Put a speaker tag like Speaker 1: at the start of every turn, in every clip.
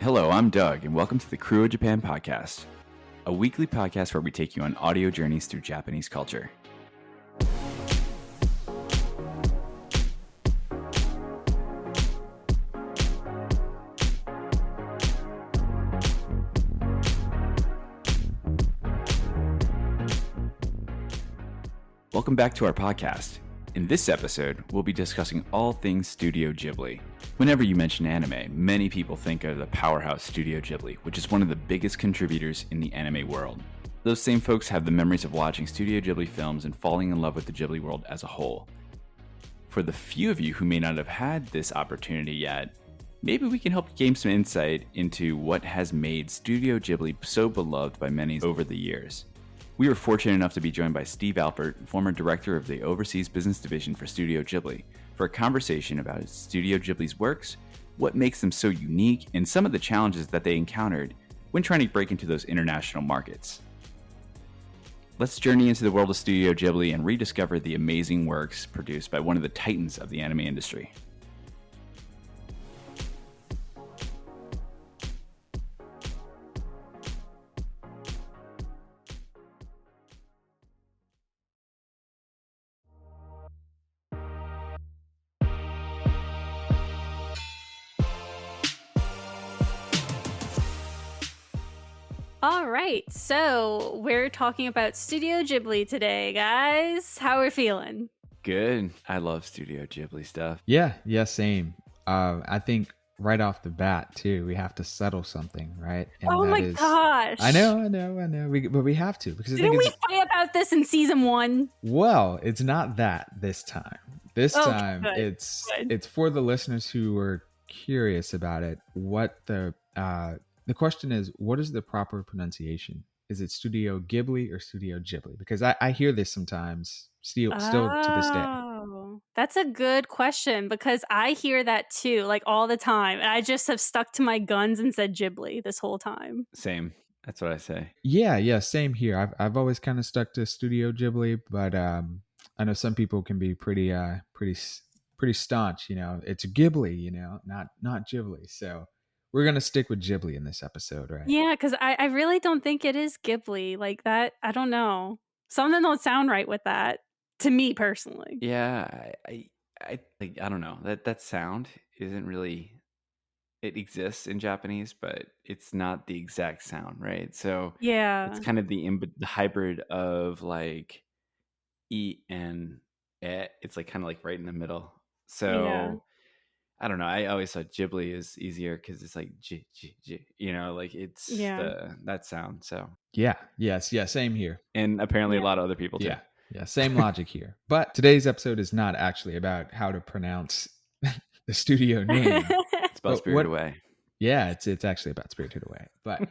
Speaker 1: Hello, I'm Doug, and welcome to the Krewe Japan podcast, a weekly podcast where we take you on audio journeys through Japanese culture. Welcome back to our podcast. In this episode, we'll be discussing all things Studio Ghibli. Whenever you mention anime, many people think of the powerhouse Studio Ghibli, which is one of the biggest contributors in the anime world. Those same folks have the memories of watching Studio Ghibli films and falling in love with the Ghibli world as a whole. For the few of you who may not have had this opportunity yet, maybe we can help gain some insight into what has made Studio Ghibli so beloved by many over the years. We were fortunate enough to be joined by Steve Alpert, former director of the Overseas Business Division for Studio Ghibli, for a conversation about Studio Ghibli's works, what makes them so unique, and some of the challenges that they encountered when trying to break into those international markets. Let's journey into the world of Studio Ghibli and rediscover the amazing works produced by one of the titans of the anime industry.
Speaker 2: All right, so we're talking about Studio Ghibli today, guys. How are we feeling?
Speaker 1: Good. I love Studio Ghibli stuff.
Speaker 3: Yeah, same. I think right off the bat too, we have to settle something, right? And
Speaker 2: oh my gosh!
Speaker 3: I know. But we have to because
Speaker 2: didn't we fight about this in season 1?
Speaker 3: Well, it's not that this time. This time,
Speaker 2: good.
Speaker 3: It's for the listeners who are curious about it. What the question is, what is the proper pronunciation? Is it Studio Ghibli or Studio Ghibli? Because I hear this sometimes still to this day.
Speaker 2: Oh, that's a good question because I hear that too, like all the time. And I just have stuck to my guns and said Ghibli this whole time.
Speaker 1: Same. That's what I say.
Speaker 3: Yeah, same here. I've always kind of stuck to Studio Ghibli, but I know some people can be pretty staunch. You know, it's Ghibli. You know, not Ghibli. So we're going to stick with Ghibli in this episode, right?
Speaker 2: Yeah, because I really don't think it is Ghibli. Like that, I don't know. Something don't sound right with that, to me personally.
Speaker 1: Yeah, I don't know. That sound isn't really... It exists in Japanese, but it's not the exact sound, right? So
Speaker 2: yeah,
Speaker 1: it's kind of the hybrid of like E and E. It's like kind of like right in the middle. So...
Speaker 2: Yeah.
Speaker 1: I don't know. I always thought Ghibli is easier because it's like G, you know, like it's that sound. So
Speaker 3: yeah, same here.
Speaker 1: And apparently a lot of other people too.
Speaker 3: Yeah, same logic here. But today's episode is not actually about how to pronounce the studio name.
Speaker 1: It's about Spirited Away.
Speaker 3: Yeah, it's actually about Spirited Away. But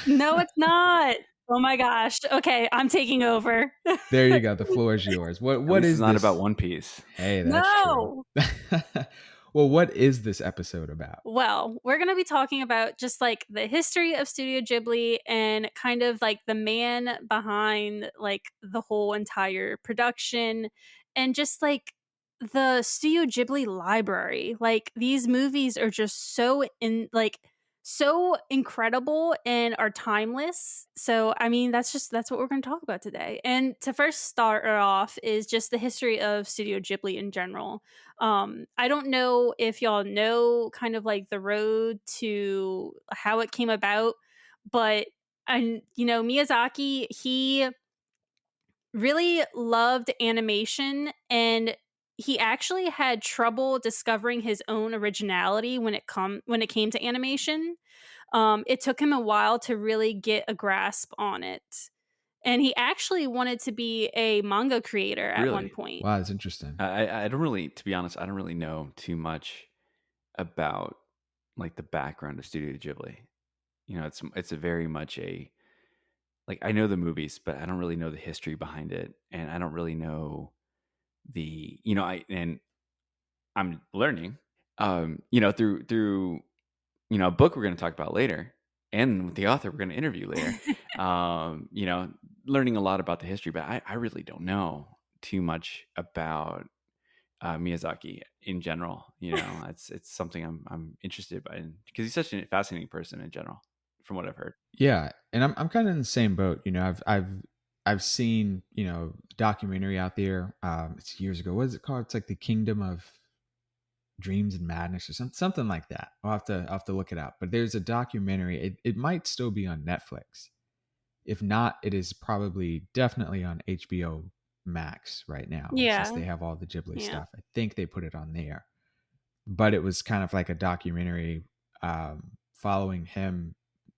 Speaker 2: no, it's not. Oh my gosh. Okay, I'm taking over.
Speaker 3: There you go. The floor is yours. What is
Speaker 1: not
Speaker 3: this?
Speaker 1: About One Piece?
Speaker 3: Hey, that's true. Well, what is this episode about?
Speaker 2: Well, we're going to be talking about just like the history of Studio Ghibli and kind of like the man behind like the whole entire production and just like the Studio Ghibli library. Like these movies are just so incredible and are timeless. So, I mean, that's what we're going to talk about today. And to first start off is just the history of Studio Ghibli in general. I don't know if y'all know kind of like the road to how it came about, but Miyazaki, he really loved animation and he actually had trouble discovering his own originality when it came to animation. It took him a while to really get a grasp on it. And he actually wanted to be a manga creator at one point.
Speaker 3: Wow, that's interesting.
Speaker 1: I don't really, to be honest, I don't really know too much about like the background of Studio Ghibli. You know, it's a very much like I know the movies, but I don't really know the history behind it, and I don't really know I'm learning, through a book we're going to talk about later, and the author we're going to interview later. Learning a lot about the history, but I really don't know too much about Miyazaki in general. It's something I'm interested by because he's such a fascinating person in general, from what I've heard.
Speaker 3: Yeah, and I'm kind of in the same boat. I've seen documentary out there. It's years ago. What is it called? It's like the Kingdom of Dreams and Madness or something like that. I'll have to look it up. But there's a documentary. It might still be on Netflix. If not, it is probably definitely on HBO Max right now, since
Speaker 2: Yeah.
Speaker 3: they have all the Ghibli
Speaker 2: Yeah.
Speaker 3: stuff. I think they put it on there. But it was kind of like a documentary following him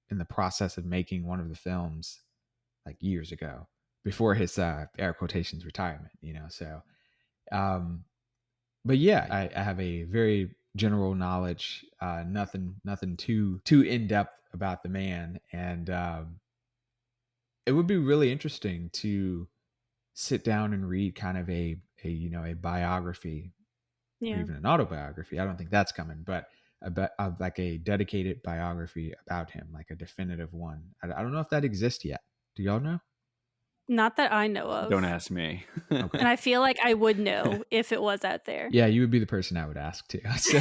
Speaker 3: in the process of making one of the films like years ago before his air quotations retirement. So but yeah, I have a very general knowledge, nothing too in depth about the man, and it would be really interesting to sit down and read kind of a biography or
Speaker 2: Yeah.
Speaker 3: even an autobiography. I don't think that's coming, but like a dedicated biography about him, like a definitive one. I don't know if that exists yet. Do y'all know?
Speaker 2: Not that I know of.
Speaker 1: Don't ask me.
Speaker 3: Okay.
Speaker 2: And I feel like I would know if it was out there.
Speaker 3: Yeah, you would be the person I would ask too. So.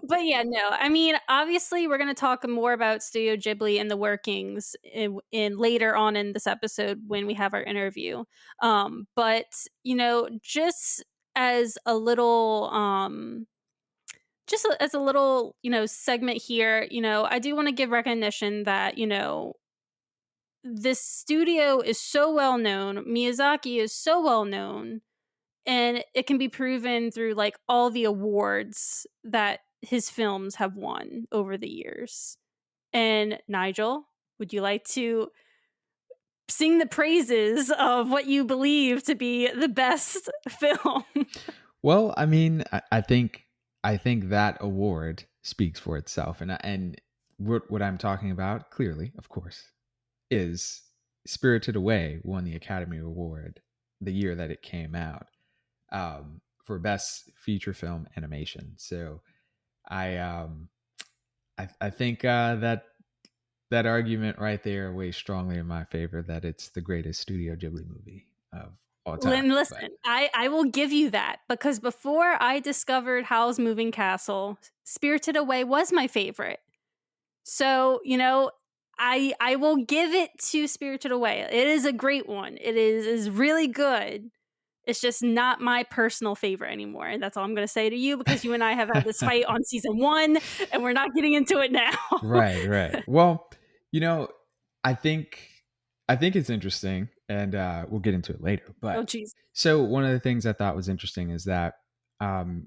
Speaker 2: But yeah, no. I mean, obviously, we're going to talk more about Studio Ghibli and the workings in later on in this episode when we have our interview. But just as a little, as a little, segment here, I do want to give recognition that this studio is so well known. Miyazaki is so well known, and it can be proven through like all the awards that his films have won over the years. And Nigel, would you like to sing the praises of what you believe to be the best film?
Speaker 3: Well, I mean, I think that award speaks for itself, and what I'm talking about clearly, of course, is Spirited Away won the Academy Award the year that it came out for best feature film animation. So I think that argument right there weighs strongly in my favor that it's the greatest Studio Ghibli movie of all time.
Speaker 2: Listen, I will give you that, because before I discovered Howl's Moving Castle, Spirited Away was my favorite. So, I will give it to Spirited Away. It is a great one. It is really good. It's just not my personal favorite anymore. And that's all I'm going to say to you, because you and I have had this fight on season 1 and we're not getting into it now.
Speaker 3: Right. Well, I think it's interesting, and we'll get into it later. But
Speaker 2: Oh, jeez.
Speaker 3: so one of the things I thought was interesting is that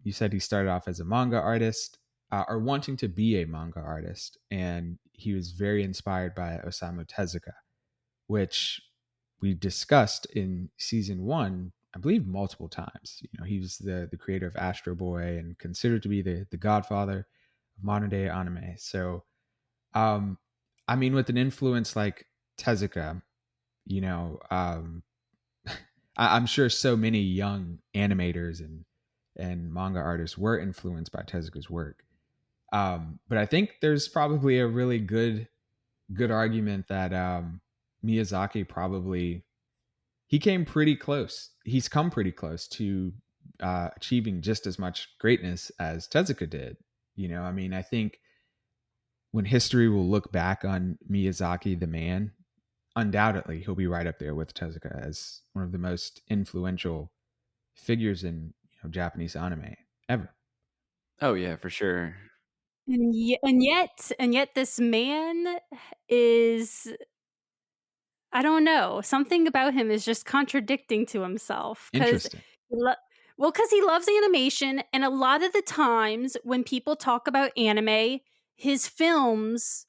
Speaker 3: you said he started off as a manga artist, or wanting to be a manga artist, and he was very inspired by Osamu Tezuka, which we discussed in season 1, I believe, multiple times. He was the creator of Astro Boy and considered to be the godfather of modern day anime. So, I mean, with an influence like Tezuka, I'm sure so many young animators and manga artists were influenced by Tezuka's work. But I think there's probably a really good argument that Miyazaki probably he's come pretty close to achieving just as much greatness as Tezuka did. I mean, I think when history will look back on Miyazaki, the man, undoubtedly he'll be right up there with Tezuka as one of the most influential figures in Japanese anime ever.
Speaker 1: Oh yeah, for sure.
Speaker 2: And yet this man is, I don't know, something about him is just contradicting to himself, because
Speaker 3: Interesting.
Speaker 2: because he loves animation, and a lot of the times when people talk about anime, his films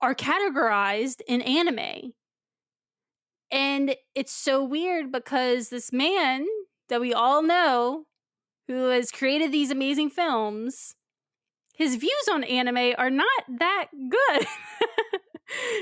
Speaker 2: are categorized in anime. And it's so weird, because this man that we all know, who has created these amazing films, his views on anime are not that good.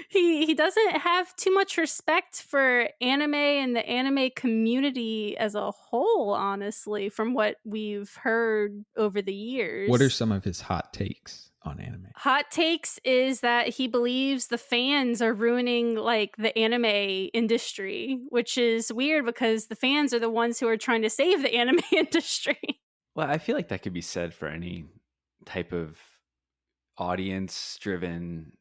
Speaker 2: He doesn't have too much respect for anime and the anime community as a whole, honestly, from what we've heard over the
Speaker 3: What are
Speaker 2: years.
Speaker 3: some of his hot takes on anime?
Speaker 2: Hot takes is that he believes the fans are ruining like the anime industry, which is weird because the fans are the ones who are trying to save the anime industry.
Speaker 1: Well, I feel like that could be said for any type of audience driven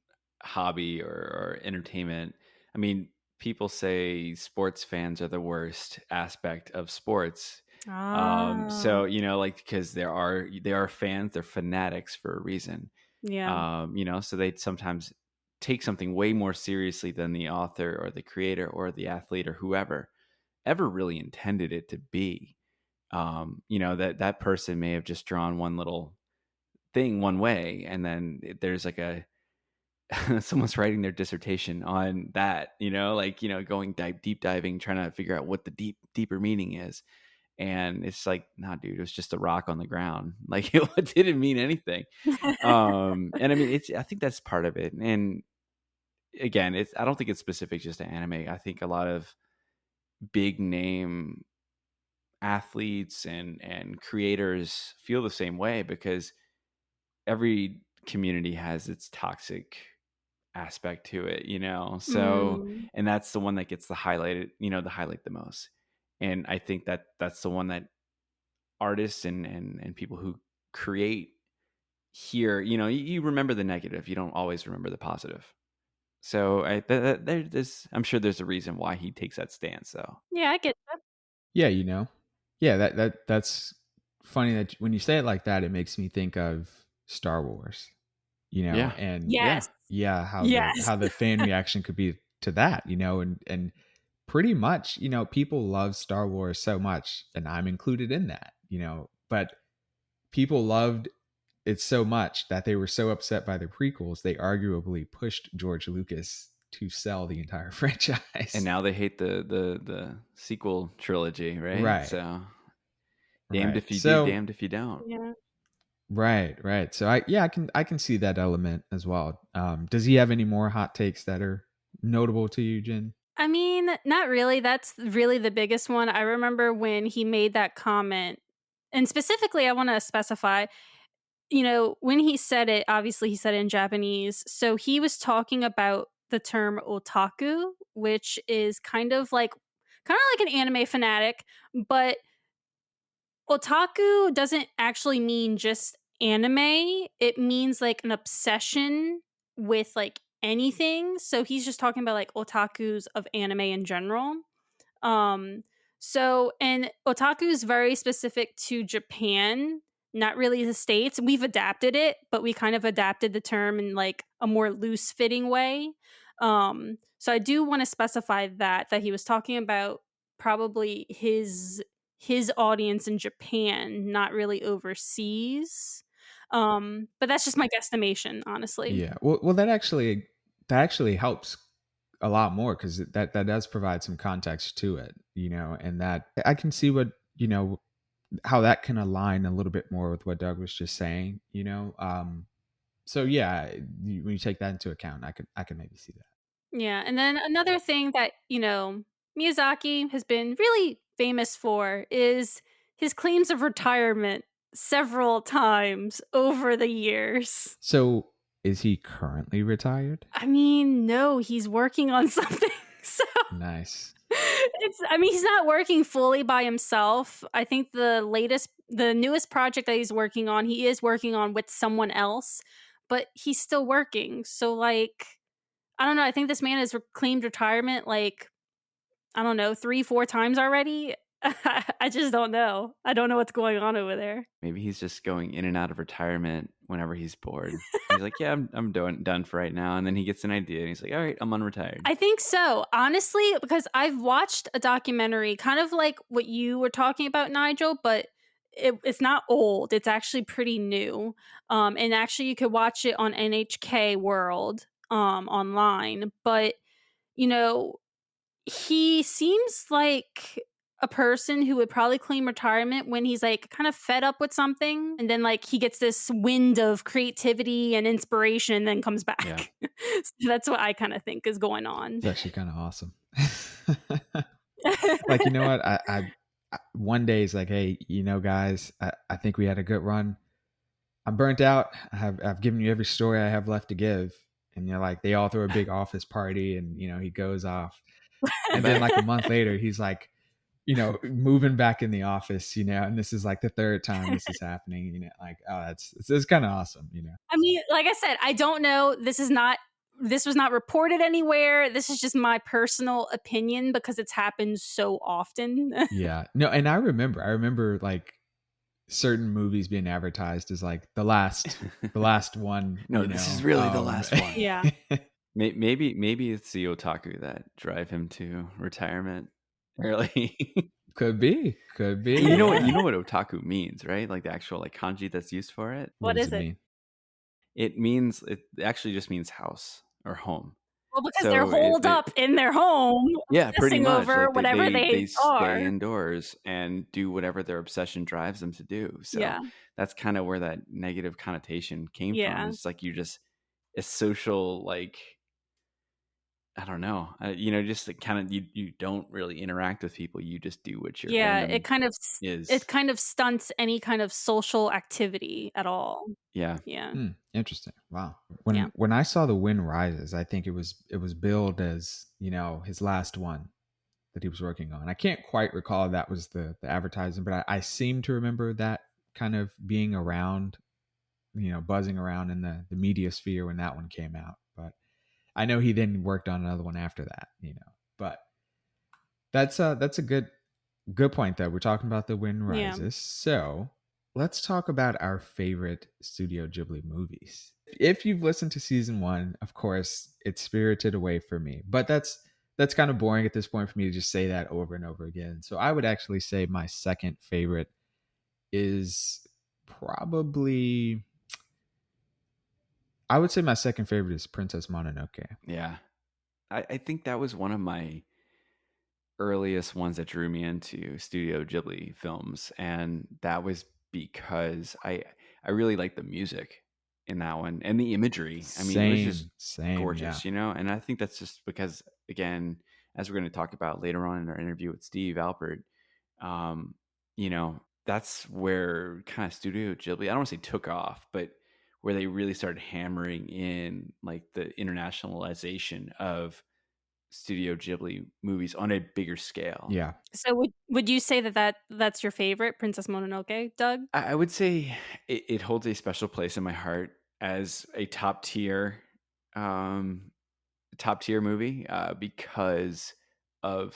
Speaker 1: hobby or entertainment. I mean, people say sports fans are the worst aspect of sports.
Speaker 2: Ah,
Speaker 1: So, like, because they are fans, they're fanatics for a reason.
Speaker 2: yeah.
Speaker 1: So they sometimes take something way more seriously than the author or the creator or the athlete or whoever ever really intended it to be. That person may have just drawn one little thing one way, and then there's like a someone's writing their dissertation on that, going deep diving, trying to figure out what the deeper meaning is. And it's like, nah, dude, it was just a rock on the ground. Like it didn't mean anything. And I mean, I think that's part of it. And again, I don't think it's specific just to anime. I think a lot of big name athletes and creators feel the same way, because every community has its toxic aspect to it, so,
Speaker 2: Mm,
Speaker 1: and that's the one that gets the highlight the most. And I think that that's the one that artists and people who create here, you remember the negative, you don't always remember the positive. So I'm sure there's a reason why he takes that stance, though.
Speaker 2: yeah, I get that.
Speaker 3: Yeah, yeah, that's funny that when you say it like that, it makes me think of Star Wars,
Speaker 1: Yeah,
Speaker 3: and
Speaker 1: yeah.
Speaker 2: Yes.
Speaker 3: yeah,
Speaker 2: Yes.
Speaker 3: how the fan reaction could be to that, and pretty much, people love Star Wars so much, and I'm included in that, but people loved it so much that they were so upset by the prequels, they arguably pushed George Lucas to sell the entire
Speaker 1: And
Speaker 3: franchise.
Speaker 1: now they hate the sequel trilogy, right?
Speaker 3: Right.
Speaker 1: So damned
Speaker 3: Right.
Speaker 1: if you do,
Speaker 3: So
Speaker 1: damned if you don't.
Speaker 2: Yeah.
Speaker 3: right. So I can see that element as well. Does he have any more hot takes that are notable to you, Jen?
Speaker 2: I mean, not really. That's really the biggest one. I remember when he made that comment, and specifically, I want to specify, when he said it, obviously he said it in Japanese. So he was talking about the term otaku, which is kind of like an anime fanatic, but otaku doesn't actually mean just anime. It means like an obsession with like anything. So he's just talking about like otakus of anime in general. Um, and otaku is very specific to Japan, not really the States. We've adapted it, but we kind of adapted the term in like a more loose fitting way. So I do want to specify that he was talking about probably his audience in Japan, not really overseas. But that's just my guesstimation, honestly.
Speaker 3: Yeah. Well, that actually helps a lot more because that does provide some context to it, and that I can see what how that can align a little bit more with what Doug was just saying. So yeah, when you take that into account, I can maybe see that.
Speaker 2: Yeah, and then another thing that, Miyazaki has been really famous for is his claims of retirement several times over the years.
Speaker 3: So is he currently retired?
Speaker 2: I mean, no, he's working on something. So
Speaker 3: Nice.
Speaker 2: he's not working fully by himself. I think the newest project that he's working on, he is working on with someone else, but he's still working. So like, I don't know, I think this man has claimed retirement like, I don't know, 3, 4 times already. I just don't know. I don't know what's going on over there.
Speaker 1: Maybe he's just going in and out of retirement whenever he's bored. He's like, yeah, I'm done for right now. And then he gets an idea and he's like, all right, I'm unretired.
Speaker 2: I think so, honestly, because I've watched a documentary, kind of like what you were talking about, Nigel, but it's not old. It's actually pretty new. And actually, you could watch it on NHK World online. But, you know, he seems like a person who would probably claim retirement when he's like kind of fed up with something, and then like he gets this wind of creativity and inspiration and then comes back.
Speaker 1: Yeah.
Speaker 2: So that's what I kind of think is going on.
Speaker 3: It's actually kind of awesome. Like, you know what? One day it's like, hey, guys, I think we had a good run. I'm burnt out. I've given you every story I have left to give. And you're like, they all throw a big office party, and he goes off. And then like a month later, he's like, moving back in the office, and this is like the third time this is happening, like, oh, it's kind of awesome.
Speaker 2: I mean, like I said, I don't know. This was not reported anywhere. This is just my personal opinion because it's happened so often.
Speaker 3: Yeah. No, and I remember like certain movies being advertised as like the last one.
Speaker 1: No, this is really the last one.
Speaker 2: Yeah.
Speaker 1: Maybe it's the otaku that drive him to retirement early.
Speaker 3: Could be.
Speaker 1: You know what otaku means, right? Like the actual like kanji that's used for it.
Speaker 2: What
Speaker 3: does
Speaker 2: is
Speaker 3: it
Speaker 2: it?
Speaker 3: mean?
Speaker 1: It actually just means house or home.
Speaker 2: Well, because they're holed up in their home,
Speaker 1: yeah, pretty much
Speaker 2: over
Speaker 1: like
Speaker 2: whatever they are.
Speaker 1: stay indoors and do whatever their obsession drives them to do. So that's kind of where that negative connotation came from. It's like it's social, like, I don't know, just like kind of you don't really interact with people. You just do what you're.
Speaker 2: It kind of stunts any kind of social activity at all.
Speaker 1: Yeah.
Speaker 3: Interesting. Wow. When I saw The Wind Rises, I think it was billed as his last one that he was working on. I can't quite recall if that was the advertising, but I seem to remember that kind of being around, buzzing around in the media sphere when that one came out. But I know he then worked on another one after that, but that's a good point though. We're talking about The Wind Rises. Yeah. So let's talk about our favorite Studio Ghibli movies. If you've listened to season 1, of course, it's Spirited Away for me, but that's kind of boring at this point for me to just say that over and over again. So I would actually say my second favorite is probably, I would say my second favorite is Princess Mononoke.
Speaker 1: Yeah. I think that was one of my earliest ones that drew me into Studio Ghibli films. And that was because I really liked the music in that one and the imagery. I mean, it was just gorgeous, and I think that's just because, again, as we're going to talk about later on in our interview with Steve Alpert, that's where kind of Studio Ghibli, I don't want to say took off, but where they really started hammering in like the internationalization of Studio Ghibli movies on a bigger scale.
Speaker 3: Yeah.
Speaker 2: So would you say that's your favorite, Princess Mononoke, Doug?
Speaker 1: I would say it holds a special place in my heart as a top tier movie because it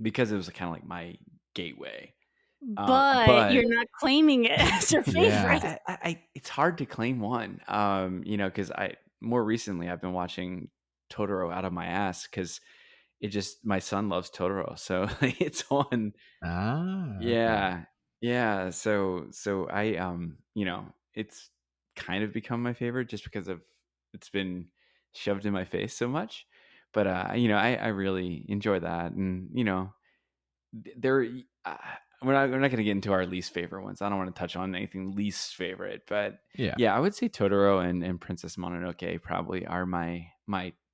Speaker 1: was kind of like my gateway.
Speaker 2: But you're not claiming it as your favorite.
Speaker 1: Yeah. It's hard to claim one, because more recently I've been watching Totoro out of my ass because my son loves Totoro, so it's on.
Speaker 3: Okay.
Speaker 1: Yeah. So I it's kind of become my favorite just because it's been shoved in my face so much. But I really enjoy that, and there. We're not going to get into our least favorite ones. I don't want to touch on anything least favorite, but yeah, I would say Totoro and Princess Mononoke probably are my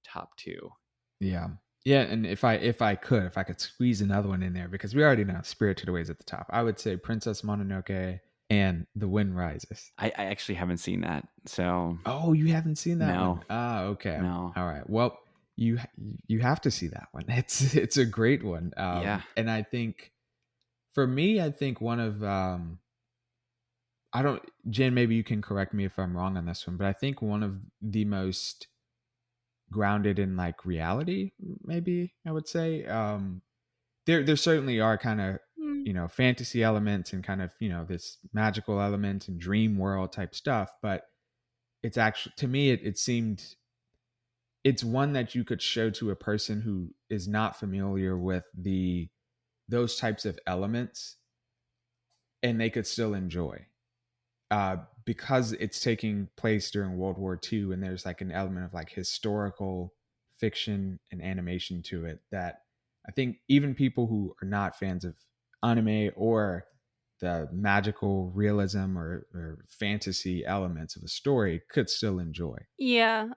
Speaker 1: top two.
Speaker 3: Yeah. And if I could squeeze another one in there, because we already know Spirited Away is at the top, I would say Princess Mononoke and The Wind Rises.
Speaker 1: I actually haven't seen that, so.
Speaker 3: Oh, you haven't seen that
Speaker 1: no.
Speaker 3: one? Ah, okay.
Speaker 1: No.
Speaker 3: All right. Well, you have to see that one. It's a great one.
Speaker 1: Yeah.
Speaker 3: And I think, for me, one of Jen, maybe you can correct me if I'm wrong on this one, but I think one of the most grounded in like reality, maybe I would say. There certainly are kind of fantasy elements and kind of this magical element and dream world type stuff, but it's actually, to me, it seemed it's one that you could show to a person who is not familiar with those types of elements, and they could still enjoy, because it's taking place during World War II, and there's like an element of like historical fiction and animation to it that I think even people who are not fans of anime or the magical realism or fantasy elements of a story could still enjoy.
Speaker 2: Yeah,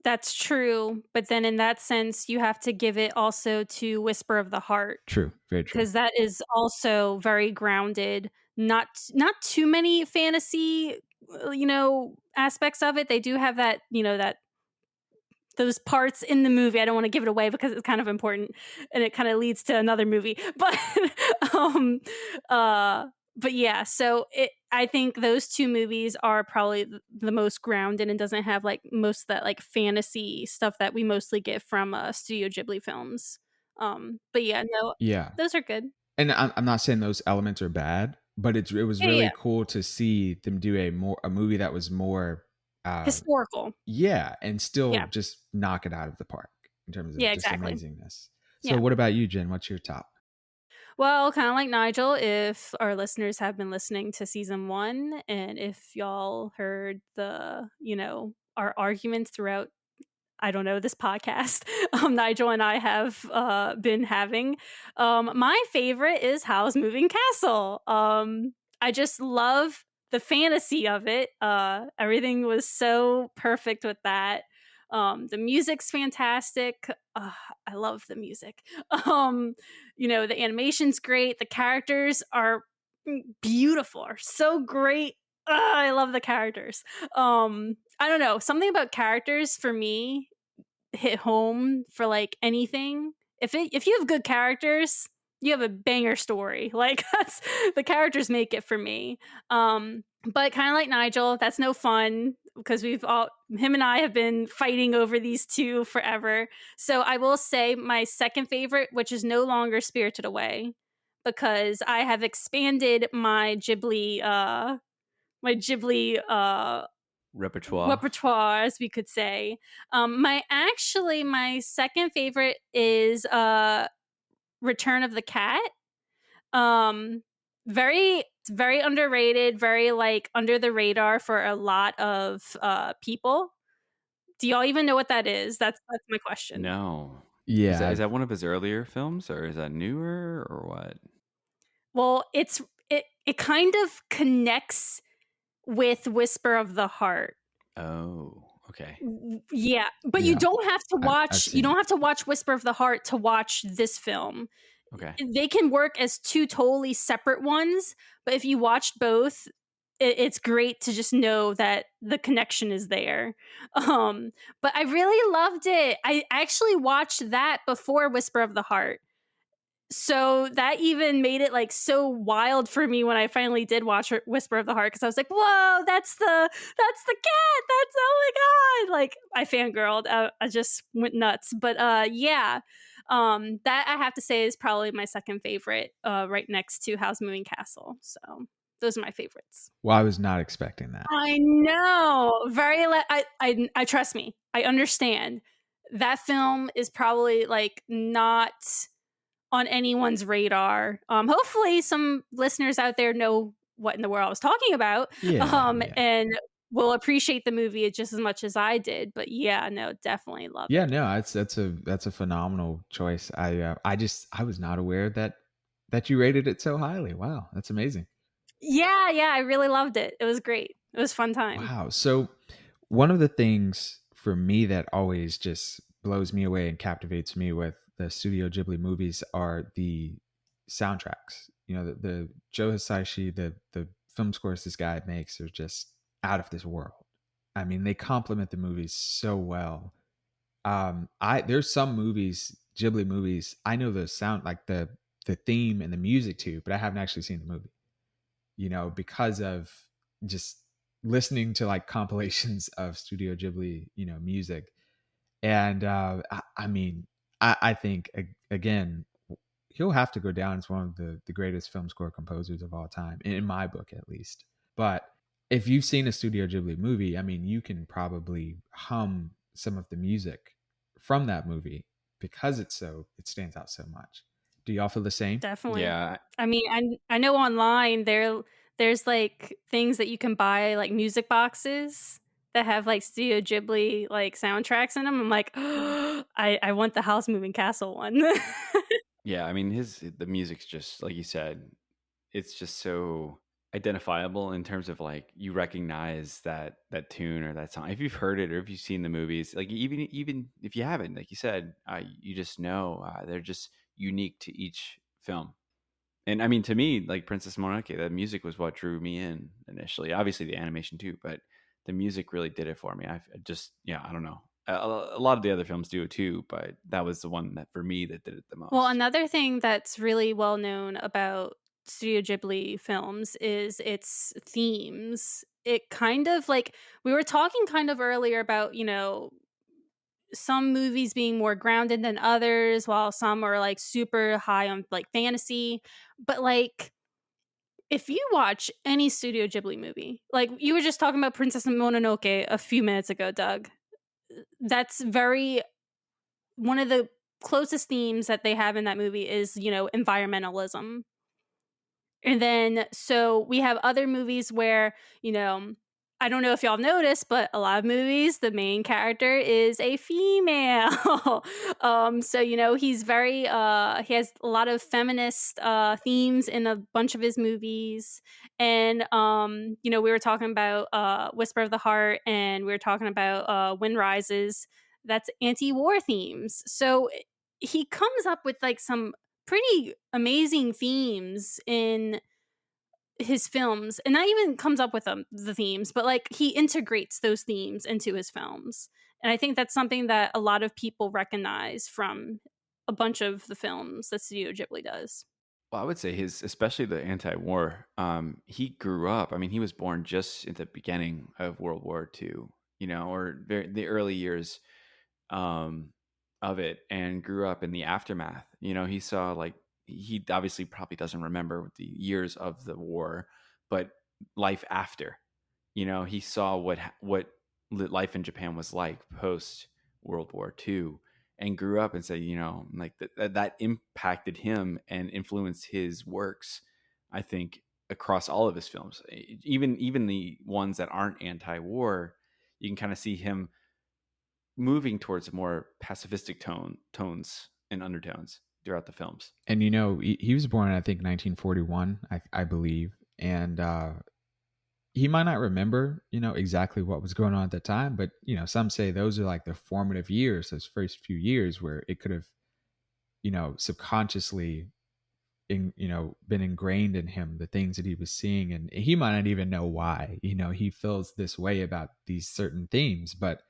Speaker 2: that's true. But then in that sense, you have to give it also to Whisper of the Heart,
Speaker 3: True, very true.
Speaker 2: because that is also very grounded. Not too many fantasy, aspects of it. They do have that, that those parts in the movie. I don't want to give it away because it's kind of important and it kind of leads to another movie. But um uh but yeah, so I think those two movies are probably the most grounded and doesn't have like most of that like fantasy stuff that we mostly get from Studio Ghibli films. But yeah, no,
Speaker 3: Yeah,
Speaker 2: those are good.
Speaker 3: and I'm not saying those elements are bad, but it was
Speaker 2: Yeah, yeah,
Speaker 3: really cool to see them do a movie that was more uh
Speaker 2: historical.
Speaker 3: yeah, and still
Speaker 2: Yeah.
Speaker 3: just knock it out of the park in terms of
Speaker 2: Yeah,
Speaker 3: just
Speaker 2: exactly.
Speaker 3: amazingness. So
Speaker 2: Yeah.
Speaker 3: what about you, Jen? What's your top?
Speaker 2: Well, kind of like Nigel, if our listeners have been listening to season 1 and if y'all heard our arguments throughout, I don't know, this podcast, Nigel and I have been having, my favorite is Howl's Moving Castle. I just love the fantasy of it. Everything was so perfect with that. The music's fantastic. I love the music. Um, the animation's great. The characters are beautiful, are so great. I love the characters. I don't know, something about characters for me hit home for like anything. If you have good characters, you have a banger story. Like that's the characters make it for me. But kind of like Nigel, that's no fun because him and I have been fighting over these two forever. So I will say my second favorite, which is no longer Spirited Away, because I have expanded my Ghibli
Speaker 1: Repertoire.
Speaker 2: as we could say. My second favorite is Return of the Cat. Um, very underrated, very like under the radar for a lot of people. Do y'all even know what that is? That's my question.
Speaker 1: No.
Speaker 3: Yeah,
Speaker 1: Is that one of his earlier films, or is that newer, or what?
Speaker 2: Well, it kind of connects with Whisper of the Heart.
Speaker 1: Oh, okay.
Speaker 2: Yeah, but
Speaker 3: yeah, I've
Speaker 2: you
Speaker 3: seen
Speaker 2: don't
Speaker 3: it.
Speaker 2: have to watch Whisper of the Heart to watch this film.
Speaker 1: Okay.
Speaker 2: They can work as two totally separate ones, but if you watched both, it's great to just know that the connection is there. But I really loved it. I actually watched that before Whisper of the Heart. So that even made it like so wild for me when I finally did watch Whisper of the Heart, because I was like, "Whoa, that's the cat! That's, oh my god!" Like I fangirled. I just went nuts. But yeah, that I have to say is probably my second favorite, right next to Howl's Moving Castle. So those are my favorites.
Speaker 3: Well, I was not expecting that.
Speaker 2: I know, I trust me. I understand. That film is probably like not on anyone's radar. Hopefully, some listeners out there know what in the world I was talking about,
Speaker 3: Yeah.
Speaker 2: and will appreciate the movie just as much as I did. But yeah, no, definitely love
Speaker 3: Yeah,
Speaker 2: it.
Speaker 3: no, that's a phenomenal choice. I was not aware that you rated it so highly. Wow, that's amazing.
Speaker 2: Yeah, yeah, I really loved it. It was great. It was a fun time.
Speaker 3: Wow. So one of the things for me that always just blows me away and captivates me with the Studio Ghibli movies are the soundtracks. You know, the Joe Hisaishi, the film scores this guy makes are just out of this world. I mean, they complement the movies so well. I There's some movies, Ghibli movies, I know the sound, like the theme and the music too, but I haven't actually seen the movie, because of just listening to like compilations of Studio Ghibli, music. And I mean, I think again, he'll have to go down as one of the greatest film score composers of all time, in my book at least. But if you've seen a Studio Ghibli movie, I mean, you can probably hum some of the music from that movie because it stands out so much. Do y'all feel the same?
Speaker 2: Definitely.
Speaker 1: Yeah.
Speaker 2: I mean, I know online there's like things that you can buy like music boxes that have like Studio Ghibli like soundtracks in them. I'm like, I want the House Moving Castle one.
Speaker 1: Yeah, I mean the music's just like you said, it's just so identifiable in terms of like you recognize that tune or that song if you've heard it or if you've seen the movies. Like even if you haven't, like you said, you just know they're just unique to each film. And I mean, to me, like Princess Mononoke, the music was what drew me in initially. Obviously, the animation too, but the music really did it for me. I just, yeah, I don't know. A lot of the other films do it too, but that was the one that for me that did it the
Speaker 2: Well,
Speaker 1: most.
Speaker 2: another thing that's really well known about Studio Ghibli films is its themes. It kind of like we were talking kind of earlier about, some movies being more grounded than others, while some are like super high on like fantasy. But like if you watch any Studio Ghibli movie, like you were just talking about Princess Mononoke a few minutes ago, Doug. That's very one of the closest themes that they have in that movie is, environmentalism. And then, so we have other movies where, I don't know if y'all noticed, but a lot of movies, the main character is a female. So, he's he has a lot of feminist themes in a bunch of his movies. And, we were talking about Whisper of the Heart and we were talking about Wind Rises. That's anti war themes. So he comes up with like some pretty amazing themes in his films, and not even comes up with the themes, but like he integrates those themes into his films. And I think that's something that a lot of people recognize from a bunch of the films that Studio Ghibli does.
Speaker 1: Well, I would say especially the anti-war. He grew up. I mean, he was born just at the beginning of World War II, or the early years um, of it, and grew up in the aftermath. He saw like he obviously probably doesn't remember the years of the war, but life after. He saw what life in Japan was like post World War II, and grew up and said, like that impacted him and influenced his works. I think across all of his films, even the ones that aren't anti-war, you can kind of see him moving towards more pacifistic tones and undertones throughout the films.
Speaker 3: And he was born in, I think, 1941, I believe, and he might not remember, exactly what was going on at the time, but some say those are like the formative years, those first few years where it could have, subconsciously been ingrained in him, the things that he was seeing, and he might not even know why, he feels this way about these certain themes, but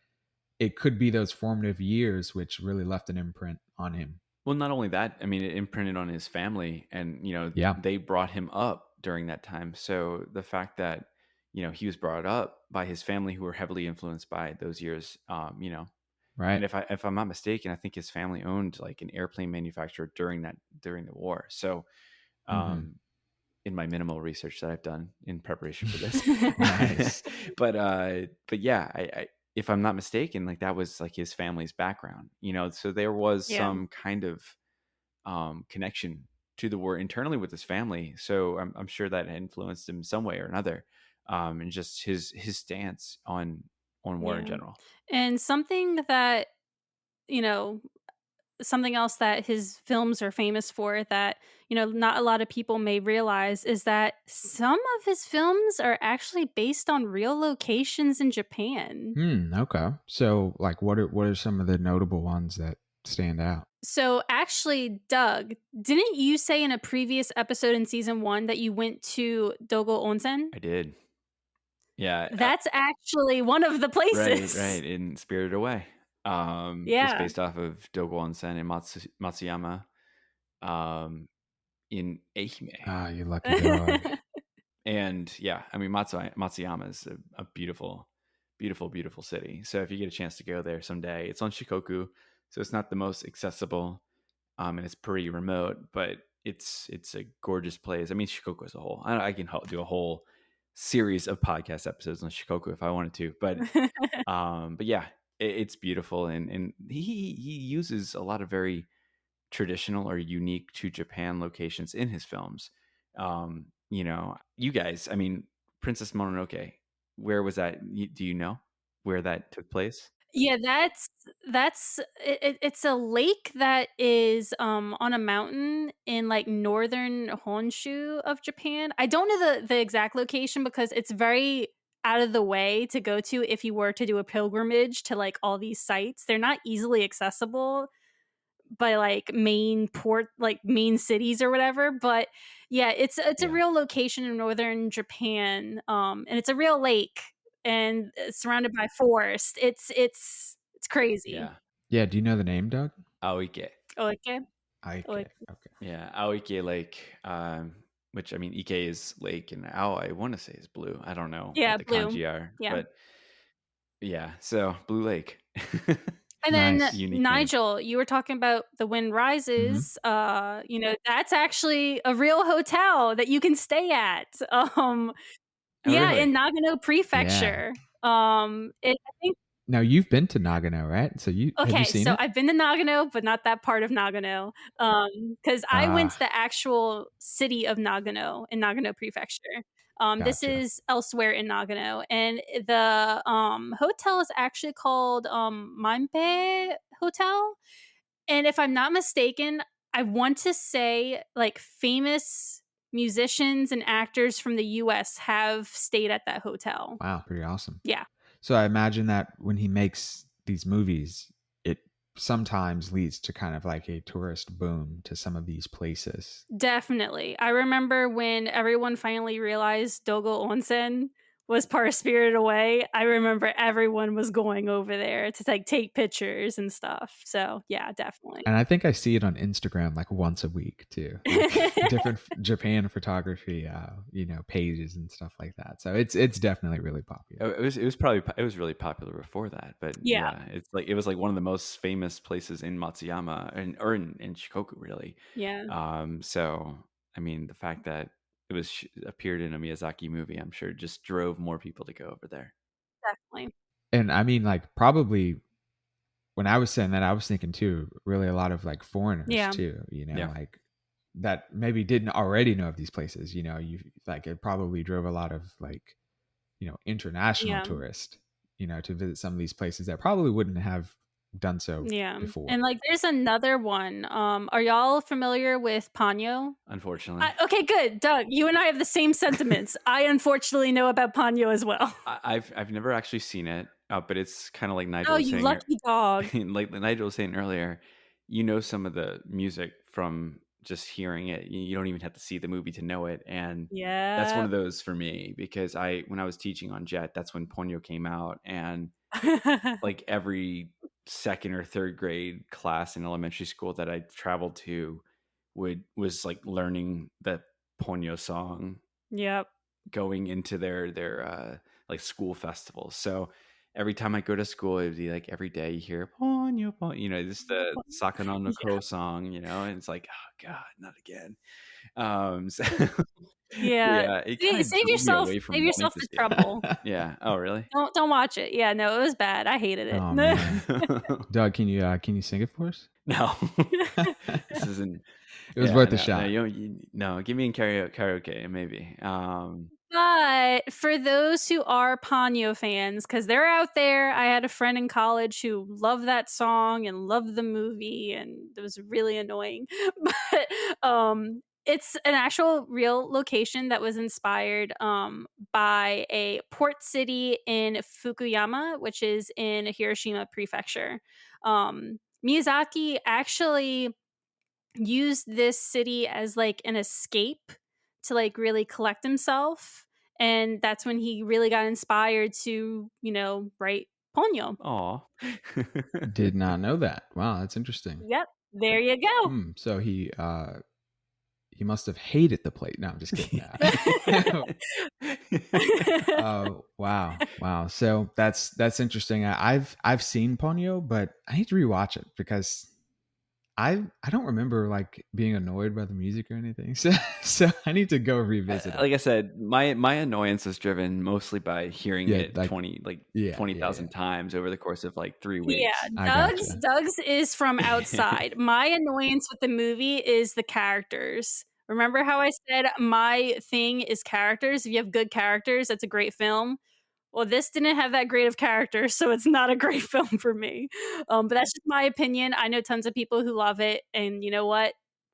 Speaker 3: it could be those formative years which really left an imprint on him.
Speaker 1: Well, not only that, I mean, it imprinted on his family, and
Speaker 3: Yeah.
Speaker 1: they brought him up during that time. So the fact that he was brought up by his family, who were heavily influenced by those years,
Speaker 3: Right.
Speaker 1: and if I'm not mistaken, I think his family owned like an airplane manufacturer during the war. So,
Speaker 3: Mm-hmm.
Speaker 1: in my minimal research that I've done in preparation for this,
Speaker 3: Nice.
Speaker 1: but yeah, if I'm not mistaken, like that was like his family's background, so there was
Speaker 2: Yeah.
Speaker 1: some kind of connection to the war internally with his family. So I'm sure that influenced him some way or another, and just his stance on war in
Speaker 2: Yeah.
Speaker 1: general.
Speaker 2: And you know, something else that his films are famous for that, not a lot of people may realize is that some of his films are actually based on real locations in Japan.
Speaker 3: Okay. So, like, what are some of the notable ones that stand out?
Speaker 2: So actually, Doug, didn't you say in a previous episode in season 1 that you went to Dogo Onsen?
Speaker 1: I did. Yeah.
Speaker 2: That's actually one of the
Speaker 1: Right,
Speaker 2: places.
Speaker 1: right. In Spirited Away. It's
Speaker 2: Yeah.
Speaker 1: based off of Dogo Onsen and Matsuyama, um, in Ehime.
Speaker 3: Ah, you lucky dog.
Speaker 1: And yeah, I mean, Matsuyama is a beautiful, beautiful, beautiful city. So if you get a chance to go there someday, it's on Shikoku, so it's not the most accessible, and it's pretty remote, but it's a gorgeous place. I mean, Shikoku as a whole. I can do a whole series of podcast episodes on Shikoku if I wanted to, but yeah, it's beautiful, and he uses a lot of very traditional or unique to Japan locations in his films. You guys, I mean, Princess Mononoke, where was that? Do you know? where that took place?
Speaker 2: Yeah, it's a lake that is on a mountain in like northern Honshu of Japan. I don't know the exact location because it's very out of the way to go to if you were to do a pilgrimage to like all these sites. They're not easily accessible by like main cities or whatever, but yeah, it's a
Speaker 1: Yeah.
Speaker 2: real location in northern Japan, and it's a real lake, and it's surrounded by forest. It's crazy.
Speaker 1: Yeah.
Speaker 3: Yeah. Do you know the name, Doug?
Speaker 1: Aoike.
Speaker 2: Oike,
Speaker 3: Ike.
Speaker 2: oike.
Speaker 3: Okay.
Speaker 1: Yeah, Aoike Lake, which I mean, Ike is lake, and Ao I want to say is blue. I don't know what
Speaker 2: Yeah,
Speaker 1: the
Speaker 2: blue.
Speaker 1: kanji are,
Speaker 2: Yeah.
Speaker 1: but yeah. So Blue Lake,
Speaker 2: And then
Speaker 3: Nice.
Speaker 1: unique name.
Speaker 2: Nigel, you were talking about the Wind
Speaker 3: Mm-hmm.
Speaker 2: Rises. That's actually a real hotel that you can stay at.
Speaker 1: Oh,
Speaker 2: Yeah,
Speaker 1: really?
Speaker 2: in Nagano
Speaker 3: Yeah.
Speaker 2: Prefecture. I think
Speaker 3: Now you've been to Nagano, right? So have you
Speaker 2: Okay,
Speaker 3: seen
Speaker 2: so
Speaker 3: it?
Speaker 2: I've been to Nagano, but not that part of Nagano. Because I went to
Speaker 3: Ah,
Speaker 2: the actual city of Nagano in Nagano Prefecture. This
Speaker 3: gotcha.
Speaker 2: is elsewhere in Nagano, and the hotel is actually called Manpei Hotel. And if I'm not mistaken, I want to say like famous musicians and actors from the US have stayed at that hotel.
Speaker 3: Wow, pretty awesome.
Speaker 2: Yeah.
Speaker 3: So I imagine that when he makes these movies, it sometimes leads to kind of like a tourist boom to some of these places.
Speaker 2: Definitely. I remember when everyone finally realized Dogo Onsen was part of Spirited Away. I remember everyone was going over there to like take pictures and stuff. So yeah, definitely.
Speaker 3: And I think I see it on Instagram like once a week too, like different Japan photography, pages and stuff like that. So it's definitely really popular.
Speaker 1: It was really popular before that, but
Speaker 2: Yeah.
Speaker 1: yeah, it was like one of the most famous places in Matsuyama or in Shikoku, really.
Speaker 2: Yeah.
Speaker 1: So I mean, the fact that it was appeared in a Miyazaki movie, I'm sure, just drove more people to go over there.
Speaker 2: Definitely.
Speaker 3: And I mean, like probably when I was saying that, I was thinking too, really a lot of like foreigners
Speaker 2: Yeah.
Speaker 3: too,
Speaker 1: Yeah.
Speaker 3: like that maybe didn't already know of these places. You like it probably drove a lot of like, international
Speaker 2: Yeah.
Speaker 3: tourists, to visit some of these places that probably wouldn't have done so
Speaker 2: Yeah.
Speaker 3: before.
Speaker 2: And like there's another one. Are y'all familiar with Ponyo?
Speaker 1: Unfortunately,
Speaker 2: Okay, good. Doug, you and I have the same sentiments. I unfortunately know about Ponyo as well.
Speaker 1: I've never actually seen it, but it's kind of like Nigel
Speaker 2: Oh,
Speaker 1: was
Speaker 2: you
Speaker 1: saying,
Speaker 2: lucky dog.
Speaker 1: like Nigel was saying earlier. You know some of the music from just hearing it. You don't even have to see the movie to know it, and that's one
Speaker 2: Yeah.
Speaker 1: of those for me because when I was teaching on Jet, that's when Ponyo came out, and like every second or third grade class in elementary school that I traveled to was like learning the Ponyo song
Speaker 2: Yep.
Speaker 1: going into their like school festivals. So every time I go to school, it'd be like every day you hear Ponyo, Ponyo, just the Sakano no
Speaker 2: Yeah.
Speaker 1: Ko song, and it's like, oh God, not again. So
Speaker 2: Yeah.
Speaker 1: yeah, it kind of
Speaker 2: Save
Speaker 1: drew me
Speaker 2: yourself
Speaker 1: away from
Speaker 2: save
Speaker 1: wanting
Speaker 2: yourself
Speaker 1: to
Speaker 2: the
Speaker 1: see it.
Speaker 2: trouble.
Speaker 1: Yeah. Oh, really?
Speaker 2: Don't watch it. Yeah, no, it was bad. I hated it.
Speaker 3: Oh man, Doug, can you sing it for us?
Speaker 1: No, this isn't.
Speaker 3: It was
Speaker 1: Yeah,
Speaker 3: worth a
Speaker 1: no, no,
Speaker 3: shot.
Speaker 1: no. Give me in karaoke, maybe.
Speaker 2: But for those who are Ponyo fans, because they're out there, I had a friend in college who loved that song and loved the movie, and it was really annoying. But it's an actual real location that was inspired by a port city in Fukuyama, which is in Hiroshima Prefecture. Miyazaki actually used this city as like an escape to like really collect himself, and that's when he really got inspired to write Ponyo.
Speaker 1: Aw.
Speaker 3: Did not know that. Wow, that's interesting.
Speaker 2: Yep, there you go.
Speaker 3: So he must have hated the place. No, I'm just kidding. Oh wow. So that's interesting. I've seen Ponyo, but I need to rewatch it because I don't remember like being annoyed by the music or anything. So I need to go revisit it.
Speaker 1: Like I said, my annoyance was driven mostly by hearing
Speaker 3: Yeah,
Speaker 1: it
Speaker 3: like
Speaker 1: 20,000 times over the course of like 3
Speaker 2: Yeah,
Speaker 1: weeks.
Speaker 3: I
Speaker 2: Doug's
Speaker 3: gotcha.
Speaker 2: Doug's is from outside. My annoyance with the movie is the characters. Remember how I said my thing is characters? If you have good characters, that's a great film. well, this didn't have that great of characters, so it's not a great film for me. But that's just my opinion. I know tons of people who love it, and you know what?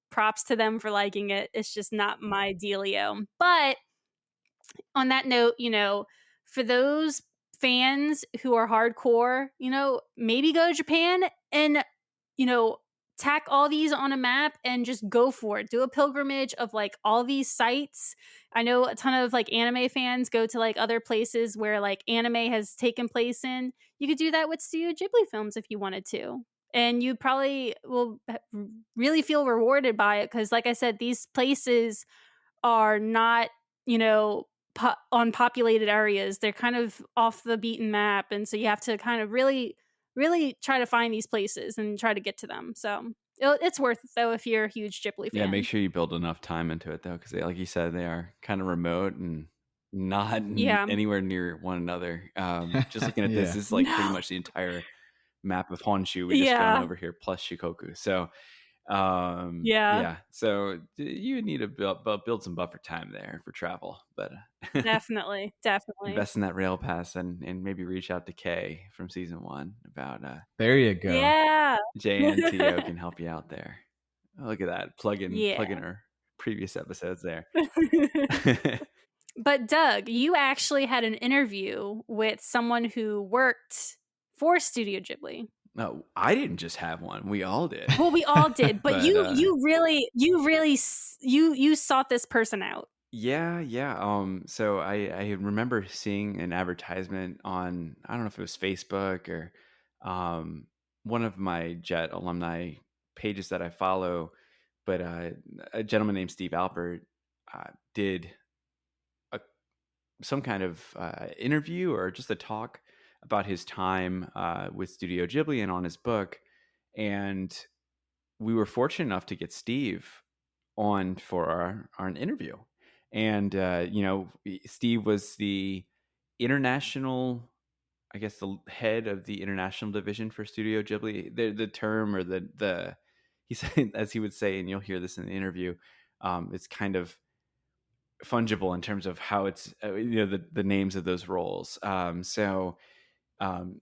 Speaker 2: Props to them for liking it. It's just not my dealio. But on that note, for those fans who are hardcore, maybe go to Japan and, you know, tack all these on a map and just go for it. Do a pilgrimage of like all these sites. I know a ton of like anime fans go to like other places where like anime has taken place in. You could do that with Studio Ghibli films if you wanted to. And you probably will really feel rewarded by it because, like I said, these places are not, you know, on populated areas. They're kind of off the beaten map. And so you have to kind of really, really try to find these places and try to get to them. So it's worth it, though, if you're a huge Ghibli fan.
Speaker 1: Yeah, make sure you build enough time into it, though, because like you said, they are kind of remote and not anywhere near one another. Just looking at this is like pretty much the entire map of Honshu we just gone over here, plus Shikoku. So so you need to build some buffer time there for travel, but
Speaker 2: definitely
Speaker 1: invest in that rail pass and maybe reach out to Kay from season 1 about
Speaker 3: there you go.
Speaker 1: JNTO can help you out there. Oh, look at that, plug in our previous episodes there.
Speaker 2: But Doug, you actually had an interview with someone who worked for Studio Ghibli.
Speaker 1: No, I didn't just have one. We all did.
Speaker 2: Well, we all did, but you really sought this person out.
Speaker 1: Yeah. So I remember seeing an advertisement on, I don't know if it was Facebook or one of my JET alumni pages that I follow, but a gentleman named Steve Alpert did some kind of interview or just a talk about his time with Studio Ghibli and on his book. And we were fortunate enough to get Steve on for our interview. And, Steve was the international, I guess, the head of the international division for Studio Ghibli. The term or he said, as he would say, and you'll hear this in the interview, it's kind of fungible in terms of how it's, the names of those roles.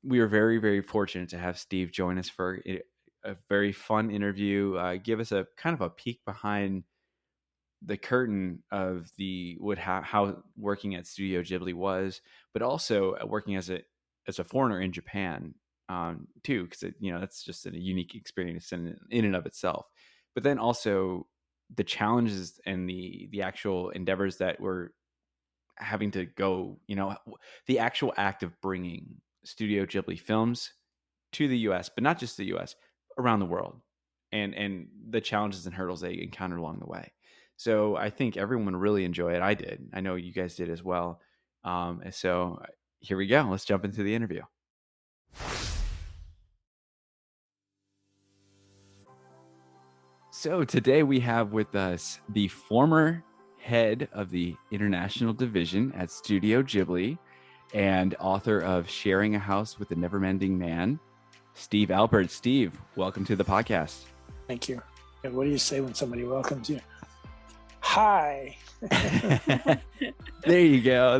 Speaker 1: We were very, very fortunate to have Steve join us for a very fun interview, give us a kind of a peek behind the curtain of how working at Studio Ghibli was, but also working as a foreigner in Japan too, because that's just a unique experience in and of itself. But then also the challenges and the actual endeavors that we're having to go, the actual act of bringing Studio Ghibli films to the U.S., but not just the U.S., around the world, and the challenges and hurdles they encountered along the way. So I think everyone really enjoyed it. I did. I know you guys did as well. So here we go. Let's jump into the interview. So today we have with us the former head of the international division at Studio Ghibli and author of Sharing a House with the Neverending Man, Steve Alpert. Steve, welcome to the podcast.
Speaker 4: Thank you. And what do you say when somebody welcomes you? Hi.
Speaker 1: There you go.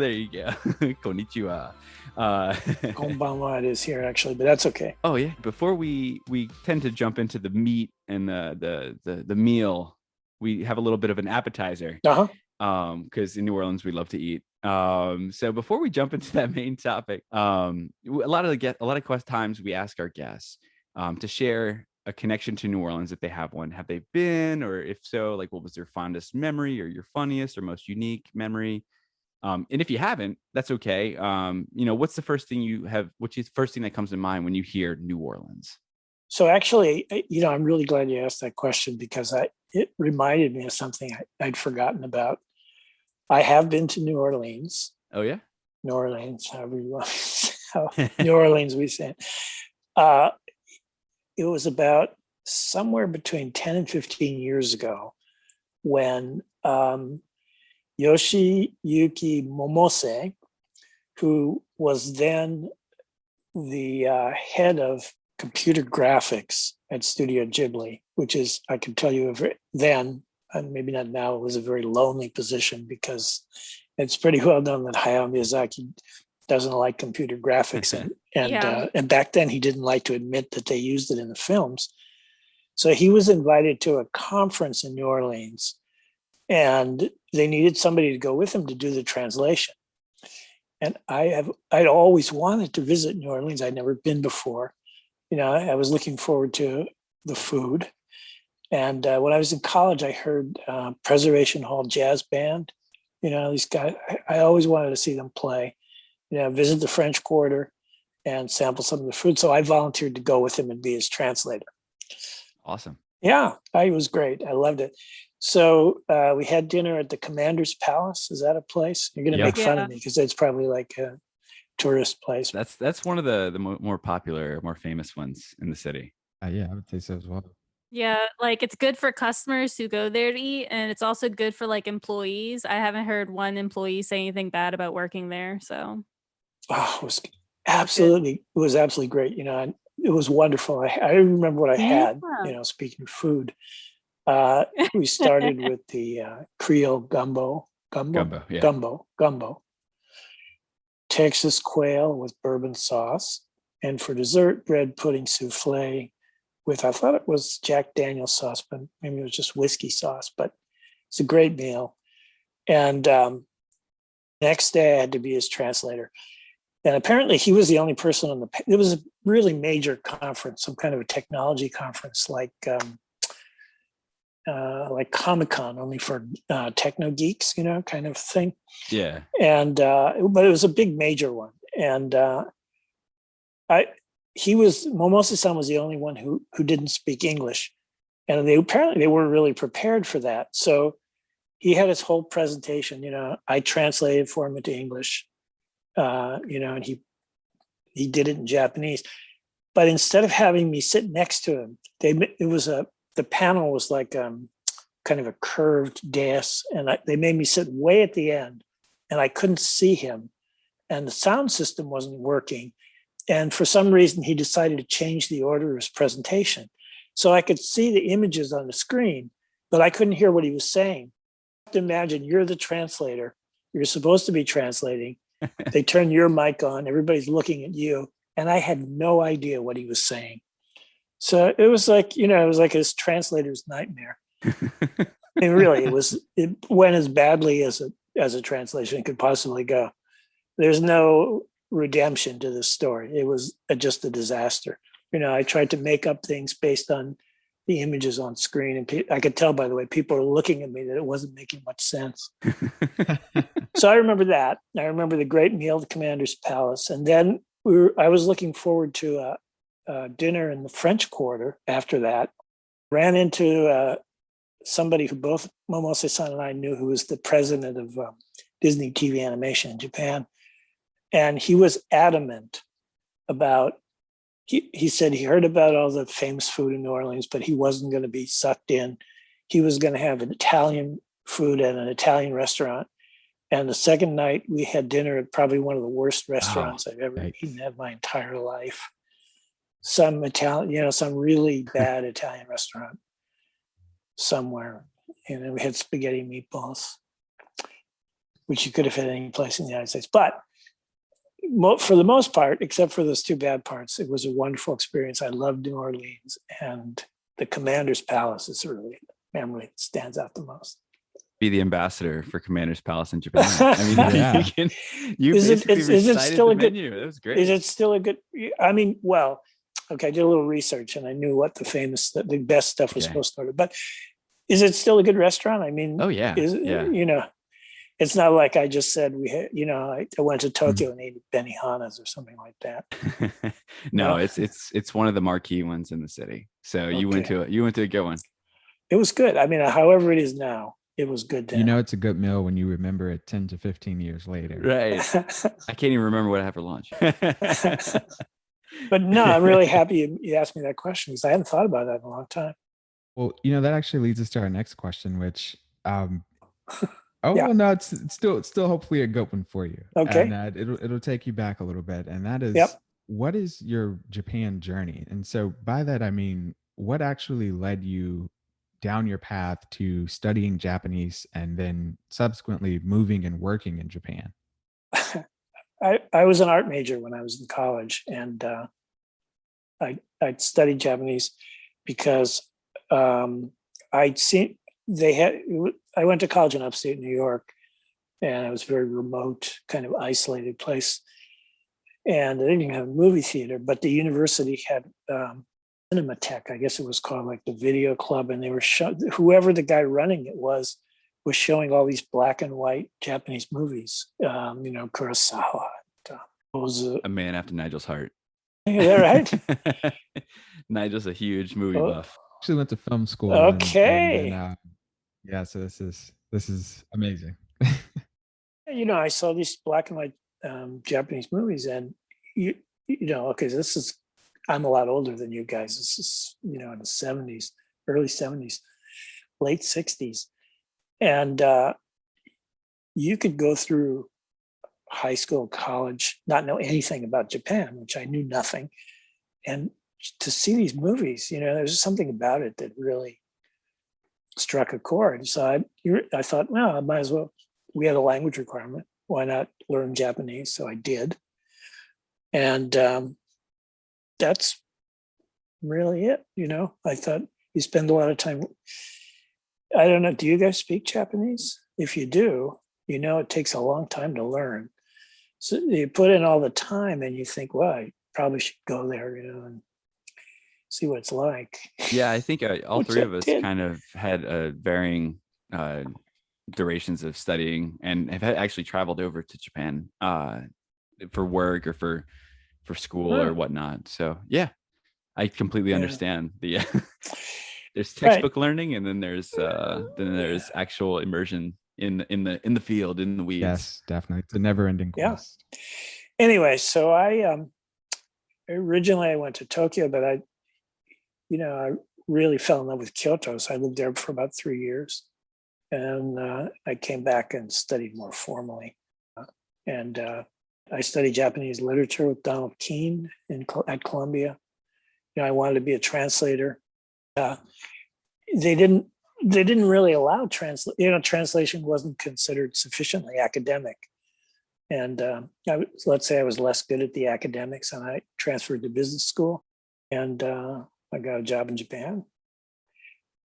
Speaker 1: Konnichiwa.
Speaker 4: Konbanwa it is here actually, but that's okay.
Speaker 1: Oh yeah. Before we tend to jump into the meat and the meal, we have a little bit of an appetizer. Because in New Orleans we love to eat. So before we jump into that main topic, a lot of times we ask our guests to share a connection to New Orleans if they have one. Have they been, or if so, like what was their fondest memory or your funniest or most unique memory? And if you haven't, that's okay. What's the first thing which is the first thing that comes to mind when you hear New Orleans?
Speaker 4: So actually, I'm really glad you asked that question because it reminded me of something I'd forgotten about. I have been to New Orleans.
Speaker 1: Oh yeah?
Speaker 4: New Orleans, however you want. New Orleans, we say it. It was about somewhere between 10 and 15 years ago when Yoshiyuki Momose, who was then the head of computer graphics at Studio Ghibli, which is, I can tell you then, and maybe not now, it was a very lonely position because it's pretty well known that Hayao Miyazaki doesn't like computer graphics, and back then he didn't like to admit that they used it in the films. So he was invited to a conference in New Orleans, and they needed somebody to go with him to do the translation. And I'd always wanted to visit New Orleans. I'd never been before. I was looking forward to the food. And when I was in college, I heard Preservation Hall Jazz Band. These guys, I always wanted to see them play, visit the French Quarter and sample some of the food. So I volunteered to go with him and be his translator.
Speaker 1: Awesome.
Speaker 4: Yeah, it was great. I loved it. So we had dinner at the Commander's Palace. Is that a place? You're going to make fun of me because it's probably like a tourist place.
Speaker 1: That's one of the more popular, more famous ones in the city.
Speaker 3: Yeah, I would say so as well.
Speaker 2: Yeah, like it's good for customers who go there to eat, and it's also good for like employees. I haven't heard one employee say anything bad about working there. So
Speaker 4: it was absolutely great. It was wonderful. I remember what I had. Speaking of food, we started with the Creole gumbo, Texas quail with bourbon sauce, and for dessert, bread pudding souffle with, I thought it was Jack Daniel's sauce, but maybe it was just whiskey sauce, but it's a great meal. And next day I had to be his translator. And apparently he was the only person on it was a really major conference, some kind of a technology conference like Comic-Con, only for techno geeks, kind of thing.
Speaker 1: Yeah.
Speaker 4: And, but it was a big major one. And Momose-san was the only one who didn't speak English, and they weren't really prepared for that. So he had his whole presentation. I translated for him into English, and he did it in Japanese. But instead of having me sit next to him, the panel was like kind of a curved dais, and they made me sit way at the end, and I couldn't see him, and the sound system wasn't working. And for some reason, he decided to change the order of his presentation. So I could see the images on the screen, but I couldn't hear what he was saying. You have to imagine you're the translator. You're supposed to be translating. They turn your mic on. Everybody's looking at you. And I had no idea what he was saying. So it was like, his translator's nightmare. Really, it went as badly as a translation could possibly go. There's no redemption to this story. It was just a disaster. I tried to make up things based on the images on screen, and I could tell by the way people were looking at me that it wasn't making much sense. So I remember that. I remember the great meal at the Commander's Palace, and then I was looking forward to a dinner in the French Quarter after that. Ran into somebody who both Momose-san and I knew, who was the president of Disney TV Animation in Japan. And he was adamant about, he said he heard about all the famous food in New Orleans, but he wasn't going to be sucked in. He was going to have an Italian food at an Italian restaurant. And the second night we had dinner at probably one of the worst restaurants I've ever eaten in my entire life. Some Italian, some really bad Italian restaurant somewhere. And then we had spaghetti meatballs, which you could have had any place in the United States. But for the most part, except for those two bad parts, it was a wonderful experience. I loved New Orleans, and the Commander's Palace is really a memory that stands out the most.
Speaker 1: Be the ambassador for Commander's Palace in Japan. I mean,
Speaker 3: yeah.
Speaker 1: is it still a good menu? It was great.
Speaker 4: Is it still a good? I mean, well, okay, I did a little research and I knew what the best stuff was supposed to order. But is it still a good restaurant? I mean,
Speaker 1: oh yeah,
Speaker 4: it's not like I just said I went to Tokyo and ate Benihana's or something like that.
Speaker 1: No, it's one of the marquee ones in the city. So you went to a good one.
Speaker 4: It was good. I mean, however it is now, it was good then.
Speaker 3: It's a good meal when you remember it 10 to 15 years later.
Speaker 1: Right. I can't even remember what I had for lunch.
Speaker 4: But no, I'm really happy you asked me that question because I hadn't thought about that in a long time.
Speaker 3: Well, that actually leads us to our next question, which well, no, it's still hopefully a good one for you.
Speaker 4: Okay.
Speaker 3: And it'll take you back a little bit. And that is, what is your Japan journey? And so by that, I mean, what actually led you down your path to studying Japanese and then subsequently moving and working in Japan?
Speaker 4: I was an art major when I was in college, and I studied Japanese because I'd seen I went to college in upstate New York, and it was a very remote, kind of isolated place. And they didn't even have a movie theater, but the university had Cinematheque, I guess it was called, like the video club, and they were whoever the guy running it was showing all these black and white Japanese movies. Kurosawa.
Speaker 1: A man after Nigel's heart.
Speaker 4: Is that right?
Speaker 1: Nigel's a huge movie buff.
Speaker 3: Actually went to film school.
Speaker 4: Okay.
Speaker 3: And yeah, so this is amazing.
Speaker 4: I saw these black and white Japanese movies, and okay, I'm a lot older than you guys. This is, in the 70s, early 70s, late 60s. And you could go through high school, college, not know anything about Japan, which I knew nothing. And to see these movies, there's something about it that really struck a chord. So I thought, well, I might as well. We had a language requirement. Why not learn Japanese? So I did. And that's really it. I thought you spend a lot of time. I don't know. Do you guys speak Japanese? If you do, it takes a long time to learn. So you put in all the time and you think, well, I probably should go there, and see what it's like.
Speaker 1: Yeah, I think all three of us kind of had varying durations of studying, and have actually traveled over to Japan for work or for school or whatnot. So yeah, I completely understand the there's textbook learning, and then there's actual immersion in the field, in the weeds.
Speaker 3: Yes, definitely. It's a never-ending quest.
Speaker 4: Yeah. Anyway, so I originally I went to Tokyo, but I really fell in love with Kyoto. So I lived there for about 3 years. And I came back and studied more formally. And I studied Japanese literature with Donald Keene at Columbia. I wanted to be a translator. They didn't really allow translation wasn't considered sufficiently academic. And let's say I was less good at the academics, and I transferred to business school, and I got a job in Japan.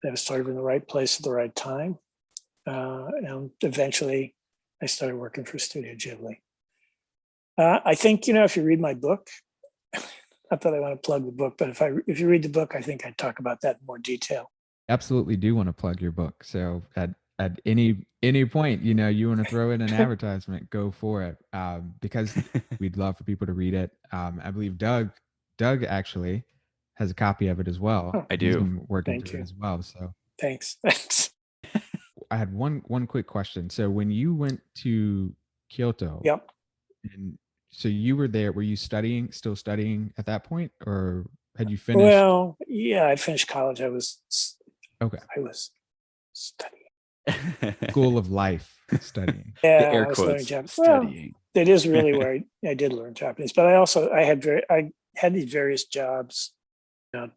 Speaker 4: I was sort of in the right place at the right time. And eventually I started working for Studio Ghibli. I think, if you read my book, not that I want to plug the book, but if you read the book, I think I talk about that in more detail.
Speaker 3: Absolutely do want to plug your book. So at any point, you want to throw in an advertisement, go for it. Because we'd love for people to read it. I believe Doug actually has a copy of it as well.
Speaker 1: I do.
Speaker 3: He's been working
Speaker 4: Thank
Speaker 3: through
Speaker 4: you.
Speaker 3: it as well. So
Speaker 4: Thanks.
Speaker 3: I had one quick question. So when you went to Kyoto,
Speaker 4: Yep.
Speaker 3: and so you were there, were you still studying at that point, or had you finished?
Speaker 4: Well, yeah, I finished college. I was studying.
Speaker 3: School of life studying.
Speaker 4: Yeah,
Speaker 1: The air
Speaker 4: I was learning
Speaker 1: quotes,
Speaker 4: Japanese.
Speaker 1: studying.
Speaker 4: Well, it is really where I did learn Japanese, but I had these various jobs,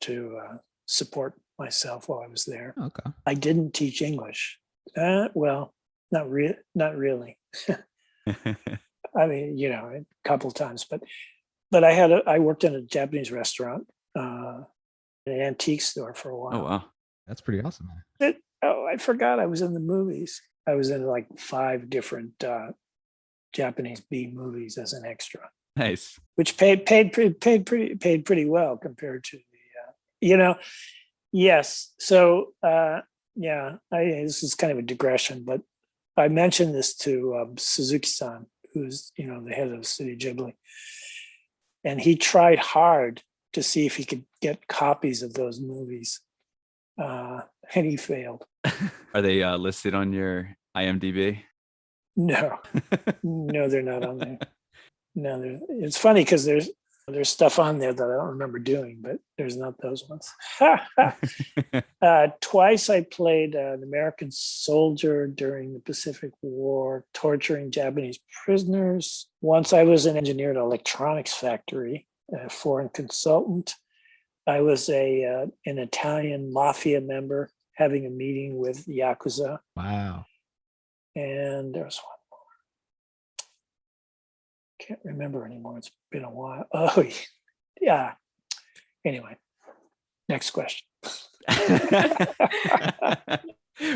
Speaker 4: to support myself while I was there.
Speaker 3: Okay.
Speaker 4: I didn't teach English. Well, not really. I mean, a couple of times, but I worked in a Japanese restaurant, an antique store for a while.
Speaker 1: Oh wow,
Speaker 3: that's pretty awesome.
Speaker 4: I forgot I was in the movies. I was in like 5 different Japanese B movies as an extra.
Speaker 1: Nice.
Speaker 4: Which paid pretty well compared to the yes. So this is kind of a digression, but I mentioned this to Suzuki-san, who's the head of Studio Ghibli, and he tried hard to see if he could get copies of those movies, and he failed.
Speaker 1: Are they listed on your IMDb?
Speaker 4: No, they're not on there. No, it's funny because there's stuff on there that I don't remember doing, but there's not those ones. Twice I played an American soldier during the Pacific War, torturing Japanese prisoners. Once I was an engineer at an electronics factory, a foreign consultant. I was an Italian mafia member having a meeting with Yakuza.
Speaker 3: Wow.
Speaker 4: And there was one more. can't remember anymore. It's been a while. Oh, yeah. Anyway, next question.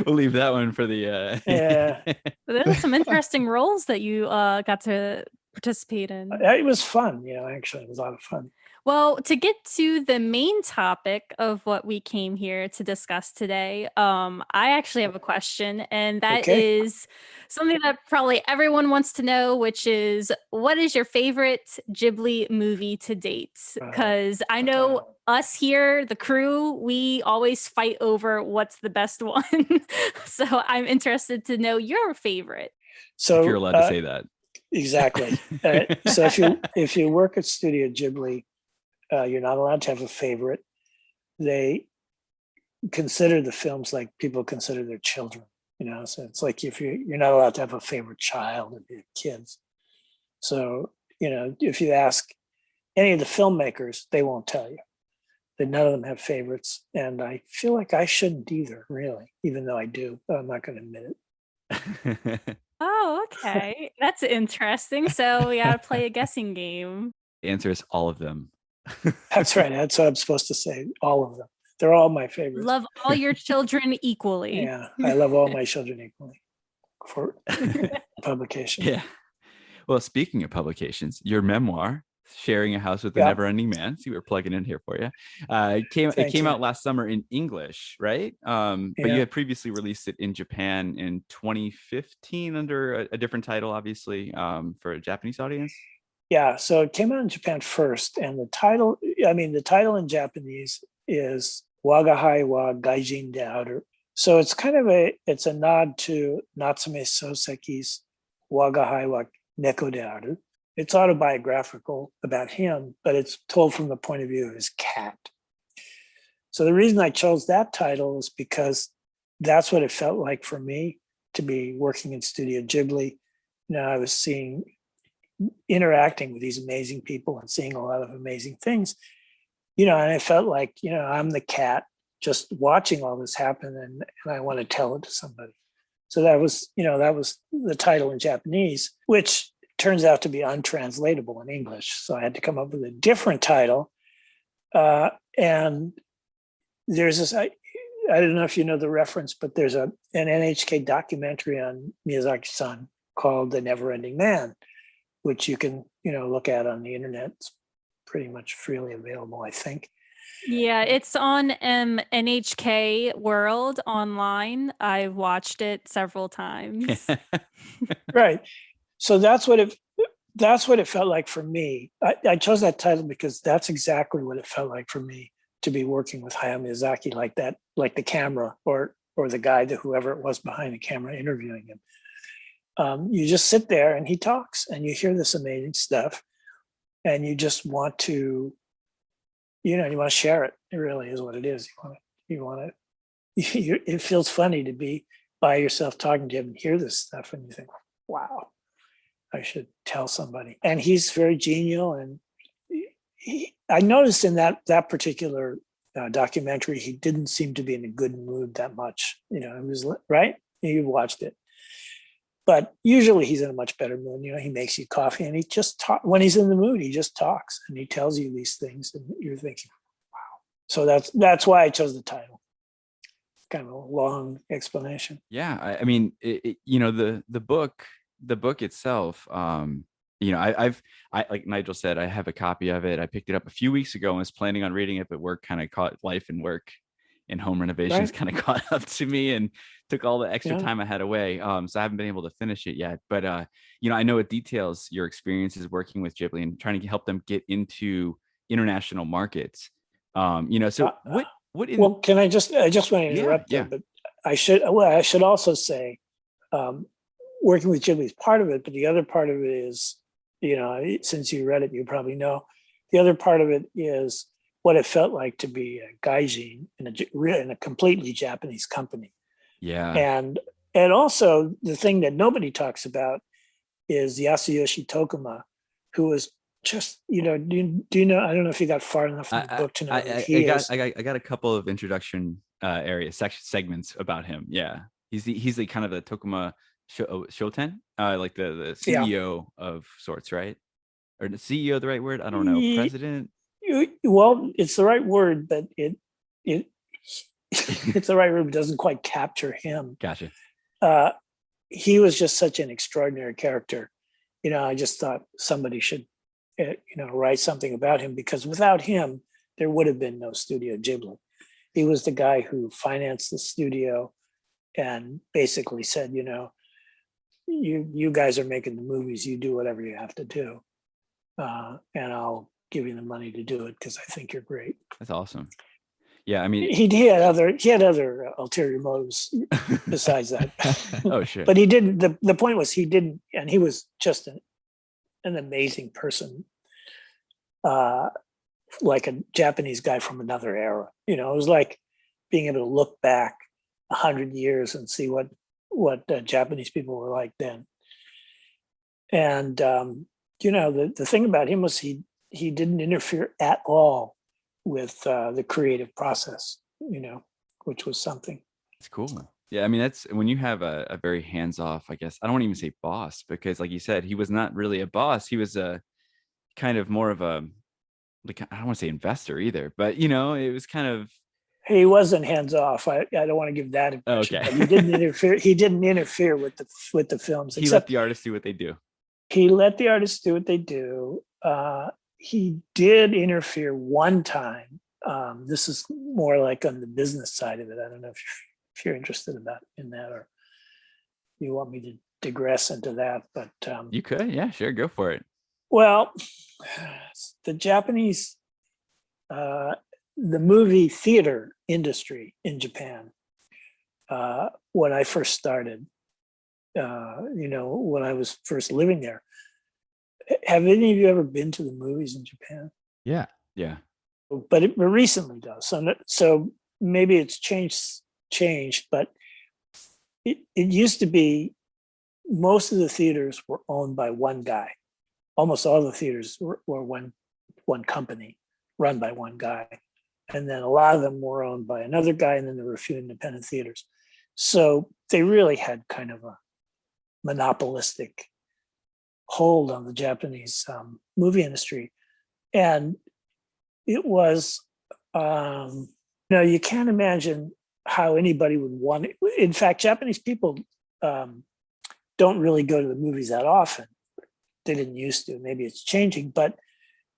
Speaker 1: We'll leave that one for the.
Speaker 4: Yeah.
Speaker 2: There were some interesting roles that you got to participate in.
Speaker 4: It was fun, actually, it was a lot of fun.
Speaker 2: Well, to get to the main topic of what we came here to discuss today, I actually have a question, and that is something that probably everyone wants to know, which is, what is your favorite Ghibli movie to date? Because I know us here, the crew, we always fight over what's the best one. So I'm interested to know your favorite.
Speaker 4: So
Speaker 1: if you're allowed to say that.
Speaker 4: Exactly. So if you work at Studio Ghibli, you're not allowed to have a favorite. They consider the films like people consider their children, so it's like if you're not allowed to have a favorite child or your kids. So, if you ask any of the filmmakers, they won't tell you. That none of them have favorites. And I feel like I shouldn't either, really, even though I do, but I'm not going to admit it.
Speaker 2: Oh, okay. That's interesting. So we gotta play a guessing game.
Speaker 1: The answer is all of them.
Speaker 4: That's right. That's what I'm supposed to say. All of them. They're all my favorites.
Speaker 2: Love all your children equally.
Speaker 4: Yeah, I love all my children equally for publication.
Speaker 1: Yeah. Well, speaking of publications, your memoir, Sharing a House with the Never-Ending Man. See, we're plugging in here for you. It came out last summer in English, right? But you had previously released it in Japan in 2015 under a different title, obviously, for a Japanese audience.
Speaker 4: Yeah, so it came out in Japan first, and the title in Japanese is Wagahai wa Gaijin de Aru. So it's kind of a nod to Natsume Soseki's Wagahai wa Neko de Aru. It's autobiographical about him, but it's told from the point of view of his cat. So the reason I chose that title is because that's what it felt like for me to be working in Studio Ghibli. I was interacting with these amazing people and seeing a lot of amazing things, and I felt like, I'm the cat just watching all this happen, and I want to tell it to somebody. So that was the title in Japanese, which turns out to be untranslatable in English. So I had to come up with a different title. And there's this, I don't know if you know the reference, but there's an NHK documentary on Miyazaki's son called The Never-Ending Man, which you can, look at on the internet. It's pretty much freely available, I think.
Speaker 2: Yeah, it's on NHK World online. I've watched it several times.
Speaker 4: Right. So that's what it felt like for me. I chose that title because that's exactly what it felt like for me to be working with Hayao Miyazaki like that, like the camera or the guy, whoever it was behind the camera interviewing him. You just sit there and he talks and you hear this amazing stuff and you just want to, you want to share it. It really is what it is. It feels funny to be by yourself talking to him and hear this stuff and you think, wow, I should tell somebody. And he's very genial. And I noticed in that particular documentary, he didn't seem to be in a good mood that much. It was right. You watched it. But usually he's in a much better mood. He makes you coffee and he just when he's in the mood, he just talks and he tells you these things and you're thinking, wow. So that's why I chose the title. Kind of a long explanation.
Speaker 1: Yeah. I mean, the book itself, I like Nigel said, I have a copy of it. I picked it up a few weeks ago and was planning on reading it, but work kind of caught life and work and home renovations kind of caught up to me and took all the extra time I had away. So I haven't been able to finish it yet, but I know it details your experiences working with Ghibli and trying to help them get into international markets. So well,
Speaker 4: can I just want to interrupt there, but I should also say, working with Ghibli is part of it, but the other part of it is, since you read it, you probably know, the other part of it is what it felt like to be a gaijin in a completely Japanese company.
Speaker 1: Yeah.
Speaker 4: And also the thing that nobody talks about is Yasuyoshi Tokuma, who was just, do you know, I don't know if you got far enough in the book to know
Speaker 1: I got a couple of introduction segments about him. Yeah. He's the kind of the Tokuma Shoten, like the CEO of sorts, right? or the CEO the right word? I don't know. President.
Speaker 4: Well, it's the right word, but it it's the right word, but doesn't quite capture him.
Speaker 1: Gotcha.
Speaker 4: He was just such an extraordinary character. I just thought somebody should, write something about him, because without him, there would have been no Studio Ghibli. He was the guy who financed the studio and basically said, you guys are making the movies, you do whatever you have to do, and I'll give you the money to do it because I think you're great.
Speaker 1: That's awesome. Yeah, I mean,
Speaker 4: he had other ulterior motives besides that.
Speaker 1: Oh, sure.
Speaker 4: But he didn't. The point was he didn't, and he was just an amazing person, like a Japanese guy from another era. It was like being able to look back 100 years and see what Japanese people were like then. And the thing about him was he didn't interfere at all with the creative process, which was something.
Speaker 1: It's cool. Yeah, I mean, that's when you have a very hands-off, I guess. I don't want to even say boss, because like you said, he was not really a boss. He was a kind of more of a, like, I don't want to say investor either, but it was kind of.
Speaker 4: He wasn't hands off. I don't want to give that impression.
Speaker 1: Okay.
Speaker 4: But he didn't interfere. He didn't interfere with the films.
Speaker 1: He let the artists do what they do.
Speaker 4: He let the artists do what they do. He did interfere one time. This is more like on the business side of it. I don't know if you're interested in that, or you want me to digress into that. But
Speaker 1: you could, yeah, sure, go for it.
Speaker 4: Well, the Japanese, the movie theater industry in Japan, when I first started, when I was first living there. Have any of you ever been to the movies in Japan?
Speaker 3: Yeah.
Speaker 4: But it recently does. So maybe it's changed, but it used to be most of the theaters were owned by one guy. Almost all the theaters were one company run by one guy. And then a lot of them were owned by another guy, and then there were a few independent theaters. So they really had kind of a monopolistic hold on the Japanese movie industry. And it was, you can't imagine how anybody would want it. In fact, Japanese people don't really go to the movies that often. They didn't used to. Maybe it's changing, but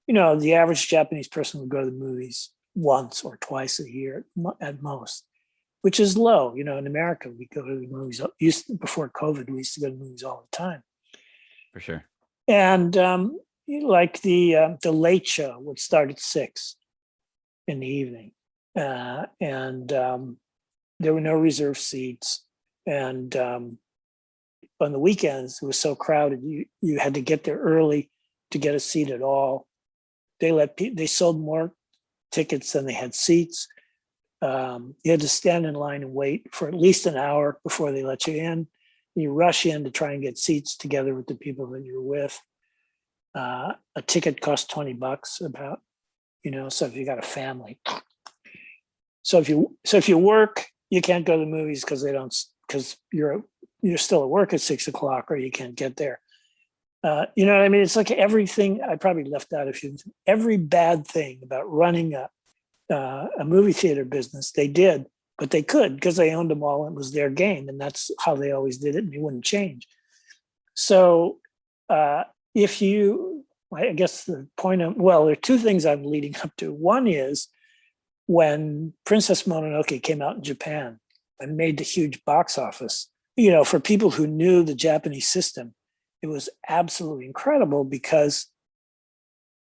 Speaker 4: the average Japanese person would go to the movies once or twice a year at most, which is low. In America, we go to the movies. Before COVID, we used to go to movies all the time.
Speaker 1: For sure.
Speaker 4: And like the late show would start at 6 in the evening, and there were no reserved seats. And on the weekends, it was so crowded, you had to get there early to get a seat at all. They sold more tickets than they had seats. You had to stand in line and wait for at least an hour before they let you in. You rush in to try and get seats together with the people that you're with. A ticket costs $20 about, so if you got a family. So if you work, you can't go to the movies because you're still at work at 6 o'clock, or you can't get there. You know what I mean? It's like everything. I probably left out a few. Every bad thing about running a movie theater business, they did, but they could because they owned them all and it was their game, and that's how they always did it, and it wouldn't change. So I guess the point there are two things I'm leading up to. One is when Princess Mononoke came out in Japan and made the huge box office, for people who knew the Japanese system, it was absolutely incredible because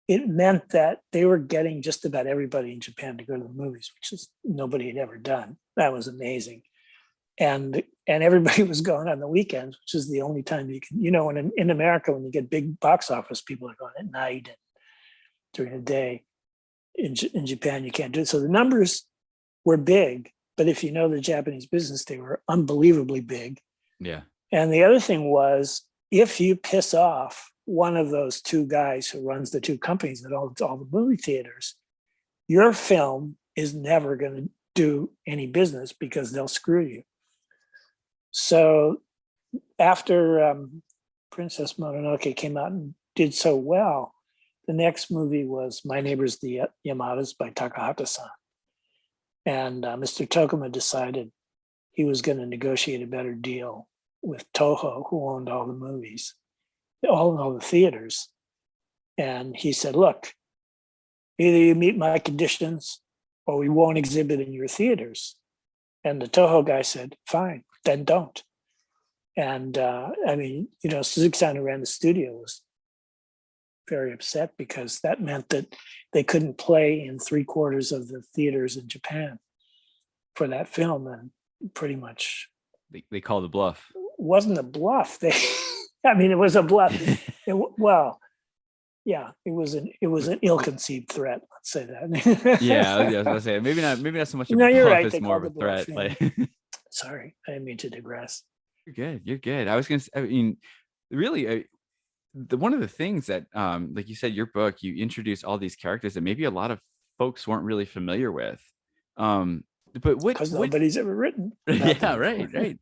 Speaker 4: it meant that they were getting just about everybody in Japan to go to the movies, which is nobody had ever done. That was amazing. And everybody was going on the weekends, which is the only time you can, when in America, when you get big box office, people are going at night and during the day. In Japan, you can't do it. So the numbers were big, but if you know the Japanese business, they were unbelievably big.
Speaker 1: Yeah.
Speaker 4: And the other thing was, if you piss off one of those two guys who runs the two companies at all the movie theaters, your film is never going to do any business because they'll screw you. So after Princess Mononoke came out in did so well, the next movie was My Neighbors the Yamadas by Takahata-san. And Mr. Tokuma decided he was going to negotiate a better deal with Toho, who owned all the movies, all the theaters. And he said, look, either you meet my conditions or we won't exhibit in your theaters. And the Toho guy said, fine, then don't. And Suzuki-san, who ran the studio, was very upset because that meant that they couldn't play in 3/4 of the theaters in Japan for that film. And pretty much
Speaker 1: they called the bluff.
Speaker 4: Wasn't a bluff. It was a bluff. It was an ill-conceived threat. Let's say that.
Speaker 1: Yeah, I was gonna say maybe not so much.
Speaker 4: No, you're
Speaker 1: bluff,
Speaker 4: right.
Speaker 1: It's more of a threat.
Speaker 4: Sorry, I didn't mean to digress.
Speaker 1: You're good. I was gonna say, I mean, really, one of the things that, like you said, your book, you introduced all these characters that maybe a lot of folks weren't really familiar with. But
Speaker 4: because nobody's ever written.
Speaker 1: Yeah, right.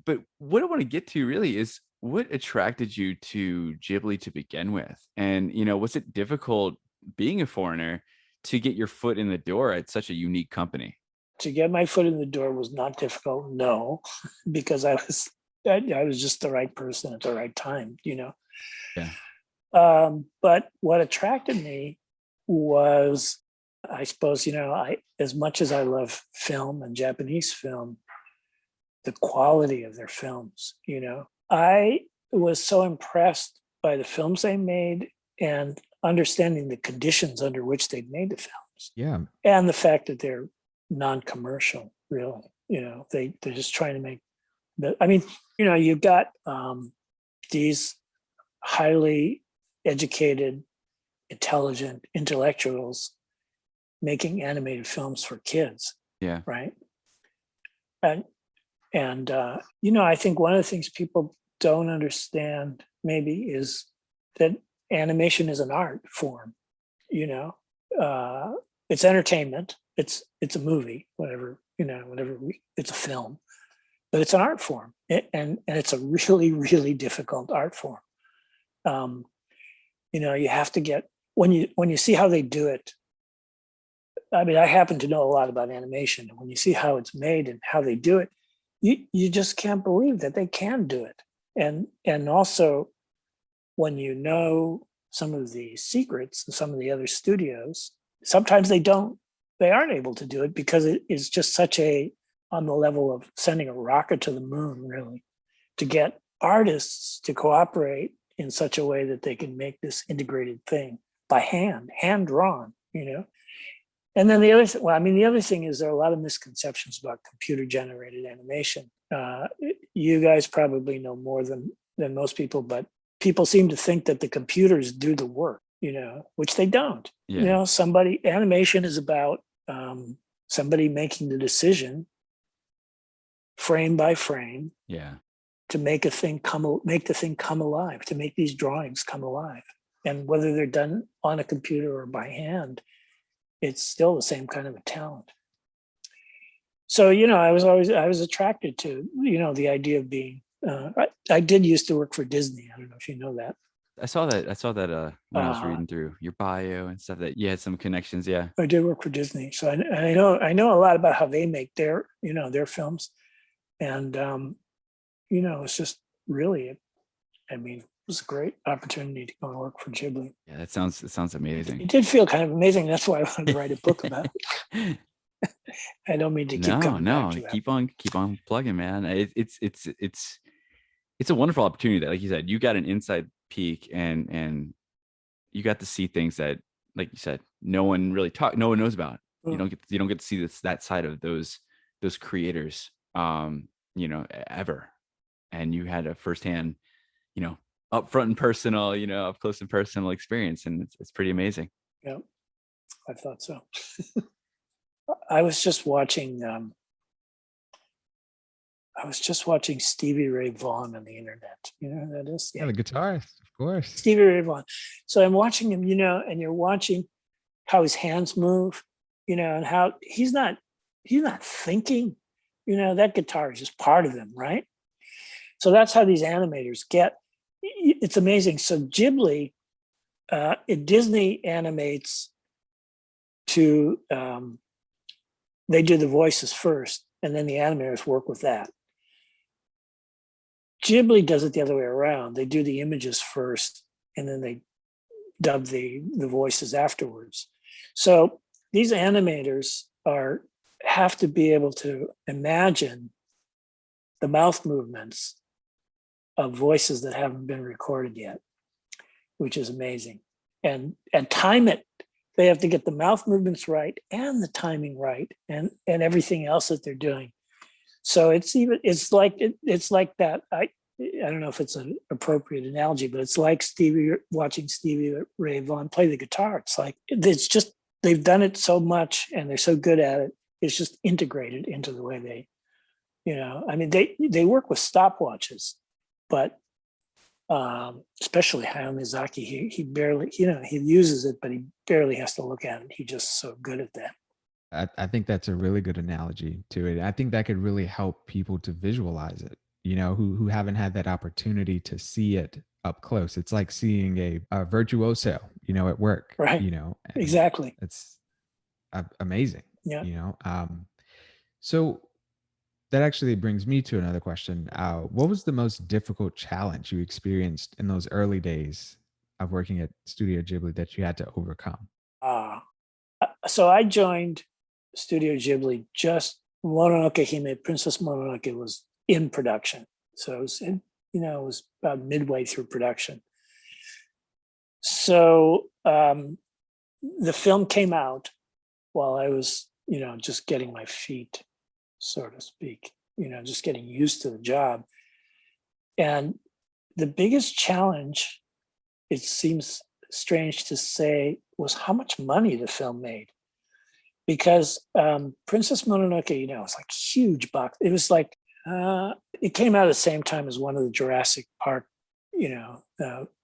Speaker 1: But what I want to get to really is what attracted you to Ghibli to begin with, and was it difficult being a foreigner to get your foot in the door at such a unique company?
Speaker 4: To get my foot in the door was not difficult, no, because I was just the right person at the right time,
Speaker 1: Yeah.
Speaker 4: But what attracted me was, I suppose, as much as I love film and Japanese film, the quality of their films, I was so impressed by the films they made and understanding the conditions under which they made the films.
Speaker 3: Yeah.
Speaker 4: And the fact that they're non-commercial, really. They're just trying to make you've got these highly educated, intelligent intellectuals making animated films for kids.
Speaker 1: Yeah.
Speaker 4: Right. And I think one of the things people don't understand maybe is that animation is an art form. It's entertainment. It's a movie, it's a film, but it's an art form, and it's a really, really difficult art form. You have to get when you see how they do it. I mean, I happen to know a lot about animation, and when you see how it's made and how they do it, you just can't believe that they can do it. And also, when you know some of the secrets of some of the other studios, sometimes they aren't able to do it because it is just on the level of sending a rocket to the moon, really, to get artists to cooperate in such a way that they can make this integrated thing by hand drawn, And then the other thing is there are a lot of misconceptions about computer generated animation. You guys probably know more than most people, but people seem to think that the computers do the work, which they don't.
Speaker 1: Yeah.
Speaker 4: Animation is about somebody making the decision frame by frame.
Speaker 1: Yeah.
Speaker 4: To make the thing come alive, to make these drawings come alive. And whether they're done on a computer or by hand, it's still the same kind of a talent. So, I was attracted to, the idea of being, I did used to work for Disney. I don't know if you know that.
Speaker 1: I saw that when I was reading through your bio and stuff, that you had some connections. Yeah.
Speaker 4: I did work for Disney. So I know a lot about how they make their films. And, it's just really, it was a great opportunity to go and work for Ghibli.
Speaker 1: Yeah, it sounds amazing.
Speaker 4: It did feel kind of amazing. That's why I wanted to write a book about it. I don't mean to keep coming back to that.
Speaker 1: Keep on plugging, man. It's a wonderful opportunity that, like you said, you got an inside peek and you got to see things that, like you said, no one knows about. You don't get to see that side of those creators, ever. And you had a firsthand, up front and personal, up close and personal experience, and it's pretty amazing.
Speaker 4: Yeah, I thought so. I was just watching Stevie Ray Vaughan on the internet. You know who that is?
Speaker 3: Yeah, the guitarist, of course.
Speaker 4: Stevie Ray Vaughan. So I'm watching him, and you're watching how his hands move, and how he's not thinking. That guitar is just part of him, right? So that's how these animators get. It's amazing. So Ghibli Disney animates to, they do the voices first, and then the animators work with that. Ghibli does it the other way around. They do the images first, and then they dub the voices afterwards. So these animators have to be able to imagine the mouth movements of voices that haven't been recorded yet, which is amazing. And time it. They have to get the mouth movements right and the timing right, and everything else that they're doing. So it's like that. I don't know if it's an appropriate analogy, but it's like watching Stevie Ray Vaughan play the guitar. It's like, it's just, they've done it so much and they're so good at it. It's just integrated into the way they, I mean, they work with stopwatches, but especially Hayao Miyazaki, he barely, he uses it, but he barely has to look at it. He's just so good at that.
Speaker 3: I think that's a really good analogy to it. I think that could really help people to visualize it, who haven't had that opportunity to see it up close. It's like seeing a virtuoso, at work,
Speaker 4: right? Exactly.
Speaker 3: It's amazing.
Speaker 4: Yeah.
Speaker 3: So that actually brings me to another question. What was the most difficult challenge you experienced in those early days of working at Studio Ghibli that you had to overcome?
Speaker 4: So I joined Studio Ghibli just Mononoke Hime, Princess Mononoke was in production. So it was it was about midway through production. So the film came out while I was, just getting my feet, so to speak, just getting used to the job. And the biggest challenge, it seems strange to say, was how much money the film made. Because Princess Mononoke, it's like huge box. It was like, it came out at the same time as one of the Jurassic Park,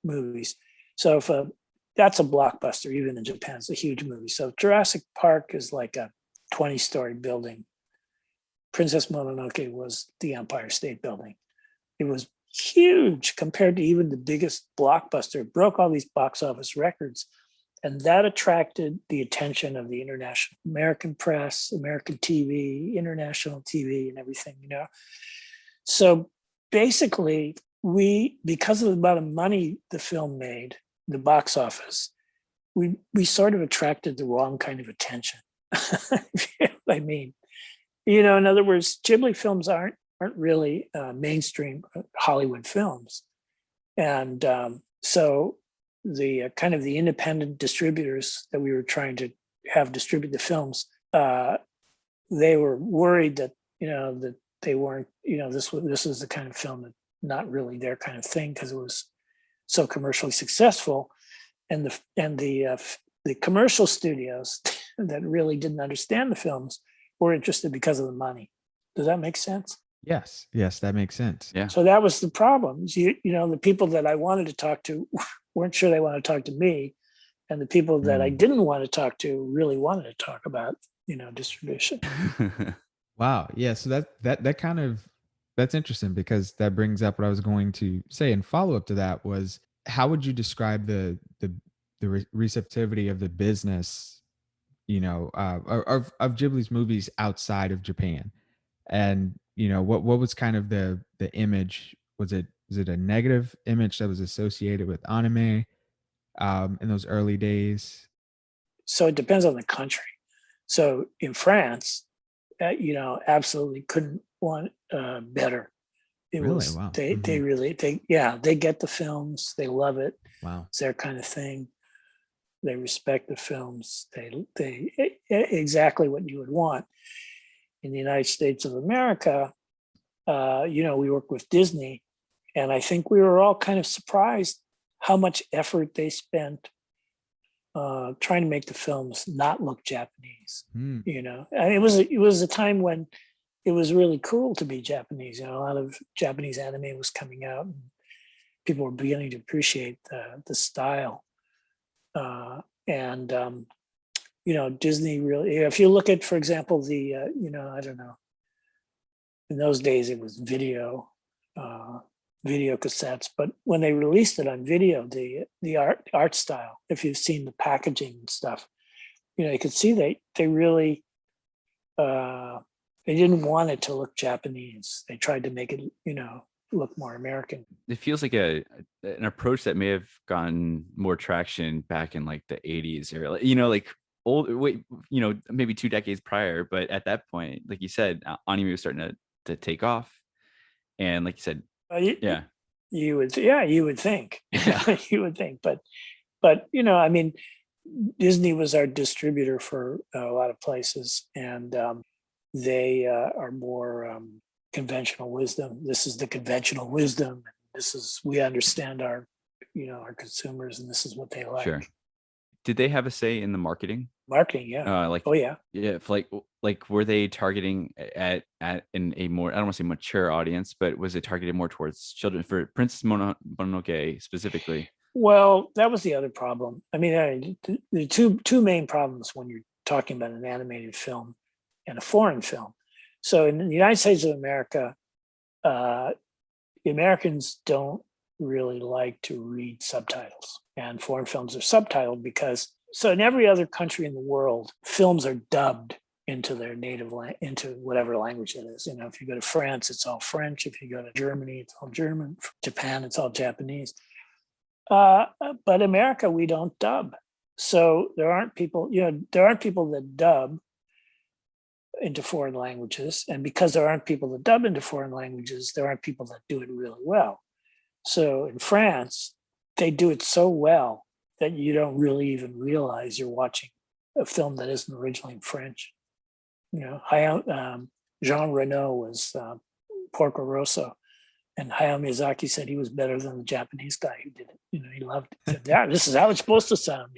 Speaker 4: movies. So if that's a blockbuster, even in Japan, it's a huge movie. So Jurassic Park is like a 20-story building. Princess Mononoke was the Empire State Building. It was huge compared to even the biggest blockbuster. It broke all these box office records. And that attracted the attention of the international American press, American TV, international TV, and everything, So basically, because of the amount of money the film made, the box office, we sort of attracted the wrong kind of attention. I mean, in other words, Ghibli films aren't really mainstream Hollywood films, and so the kind of the independent distributors that we were trying to have distribute the films, they were worried that that they weren't, this was the kind of film that not really their kind of thing because it was so commercially successful, and the commercial studios that really didn't understand the films were interested because of the money. Does that make sense?
Speaker 3: Yes, that makes sense.
Speaker 1: Yeah.
Speaker 4: So that was the problem. The people that I wanted to talk to weren't sure they wanted to talk to me, and the people that I didn't want to talk to really wanted to talk about, distribution.
Speaker 3: Wow. Yeah. So that kind of, that's interesting because that brings up what I was going to say in follow up to that was, how would you describe the receptivity of the business, of Ghibli's movies outside of Japan? And what was kind of the image? Was it a negative image that was associated with anime in those early days?
Speaker 4: So it depends on the country. So in France, absolutely couldn't want better. It
Speaker 3: really?
Speaker 4: was
Speaker 3: Wow.
Speaker 4: they get the films, they love it.
Speaker 3: Wow.
Speaker 4: It's their kind of thing. They respect the films. They exactly what you would want. In the United States of America, we work with Disney, and I think we were all kind of surprised how much effort they spent trying to make the films not look Japanese. And it was a time when it was really cool to be Japanese. A lot of Japanese anime was coming out, and people were beginning to appreciate the style. Disney really, if you look at, for example, I don't know, in those days it was video, video cassettes. But when they released it on video, the art style, if you've seen the packaging and stuff, you could see they really they didn't want it to look Japanese. They tried to make it look more American.
Speaker 1: It feels like an approach that may have gotten more traction back in like the 80s or like old, maybe 2 decades prior. But at that point, like you said, anime was starting to take off, and like you said,
Speaker 4: you would think, you would think, but I mean, Disney was our distributor for a lot of places, and they are more conventional wisdom. This is the conventional wisdom. We understand our consumers, and this is what they like.
Speaker 1: Sure. Did they have a say in the marketing?
Speaker 4: Marketing, yeah.
Speaker 1: Oh yeah. Yeah, like were they targeting in a more, I don't want to say mature audience, but was it targeted more towards children for Princess Mononoke specifically?
Speaker 4: Well, that was the other problem. I mean, the two main problems when you're talking about an animated film and a foreign film. So in the United States of America, the Americans don't really like to read subtitles, and foreign films are subtitled because, so in every other country in the world, films are dubbed into their native into whatever language it is. If you go to France, it's all French. If you go to Germany, it's all German. Japan, it's all Japanese. But America, we don't dub. So there aren't people that dub into foreign languages. And because there aren't people that dub into foreign languages, there aren't people that do it really well. So in France, they do it so well that you don't really even realize you're watching a film that isn't originally in French. Jean Reno was Porco Rosso, and Hayao Miyazaki said he was better than the Japanese guy who did it. He loved it. He said, yeah, this is how it's supposed to sound,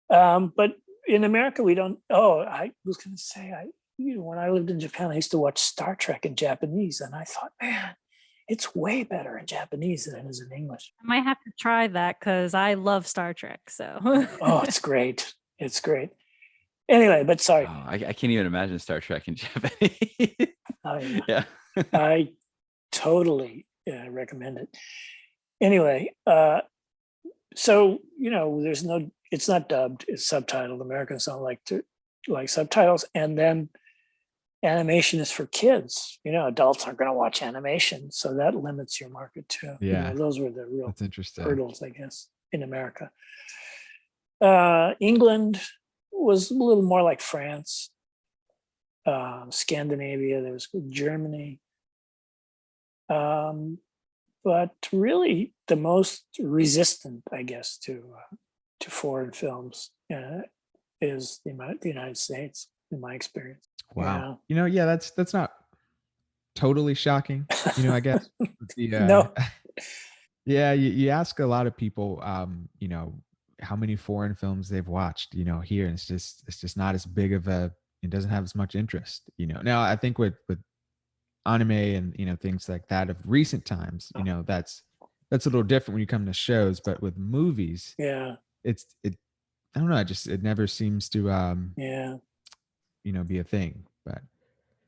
Speaker 4: But in America, we don't. Oh, I was going to say, when I lived in Japan, I used to watch Star Trek in Japanese, and I thought, man, it's way better in Japanese than it is in English.
Speaker 2: I might have to try that because I love Star Trek. So.
Speaker 4: Oh, it's great. It's great. Anyway, but sorry.
Speaker 1: Oh, I can't even imagine Star Trek in Japanese. Yeah.
Speaker 4: I totally recommend it. Anyway, so it's not dubbed, it's subtitled. Americans don't like subtitles, and then animation is for kids. Adults aren't going to watch animation, so that limits your market too.
Speaker 3: Yeah,
Speaker 4: those were the real hurdles, I guess, in America. England was a little more like France. Scandinavia, there was Germany. But really the most resistant, I guess, to foreign films is the United States, in my experience.
Speaker 3: Wow. That's not totally shocking, I guess.
Speaker 4: No.
Speaker 3: Yeah, you ask a lot of people, how many foreign films they've watched, here, and it's just not as big of it doesn't have as much interest, Now I think with anime and things like that of recent times, that's a little different when you come to shows, but with movies, I don't know, it never seems to be a thing. But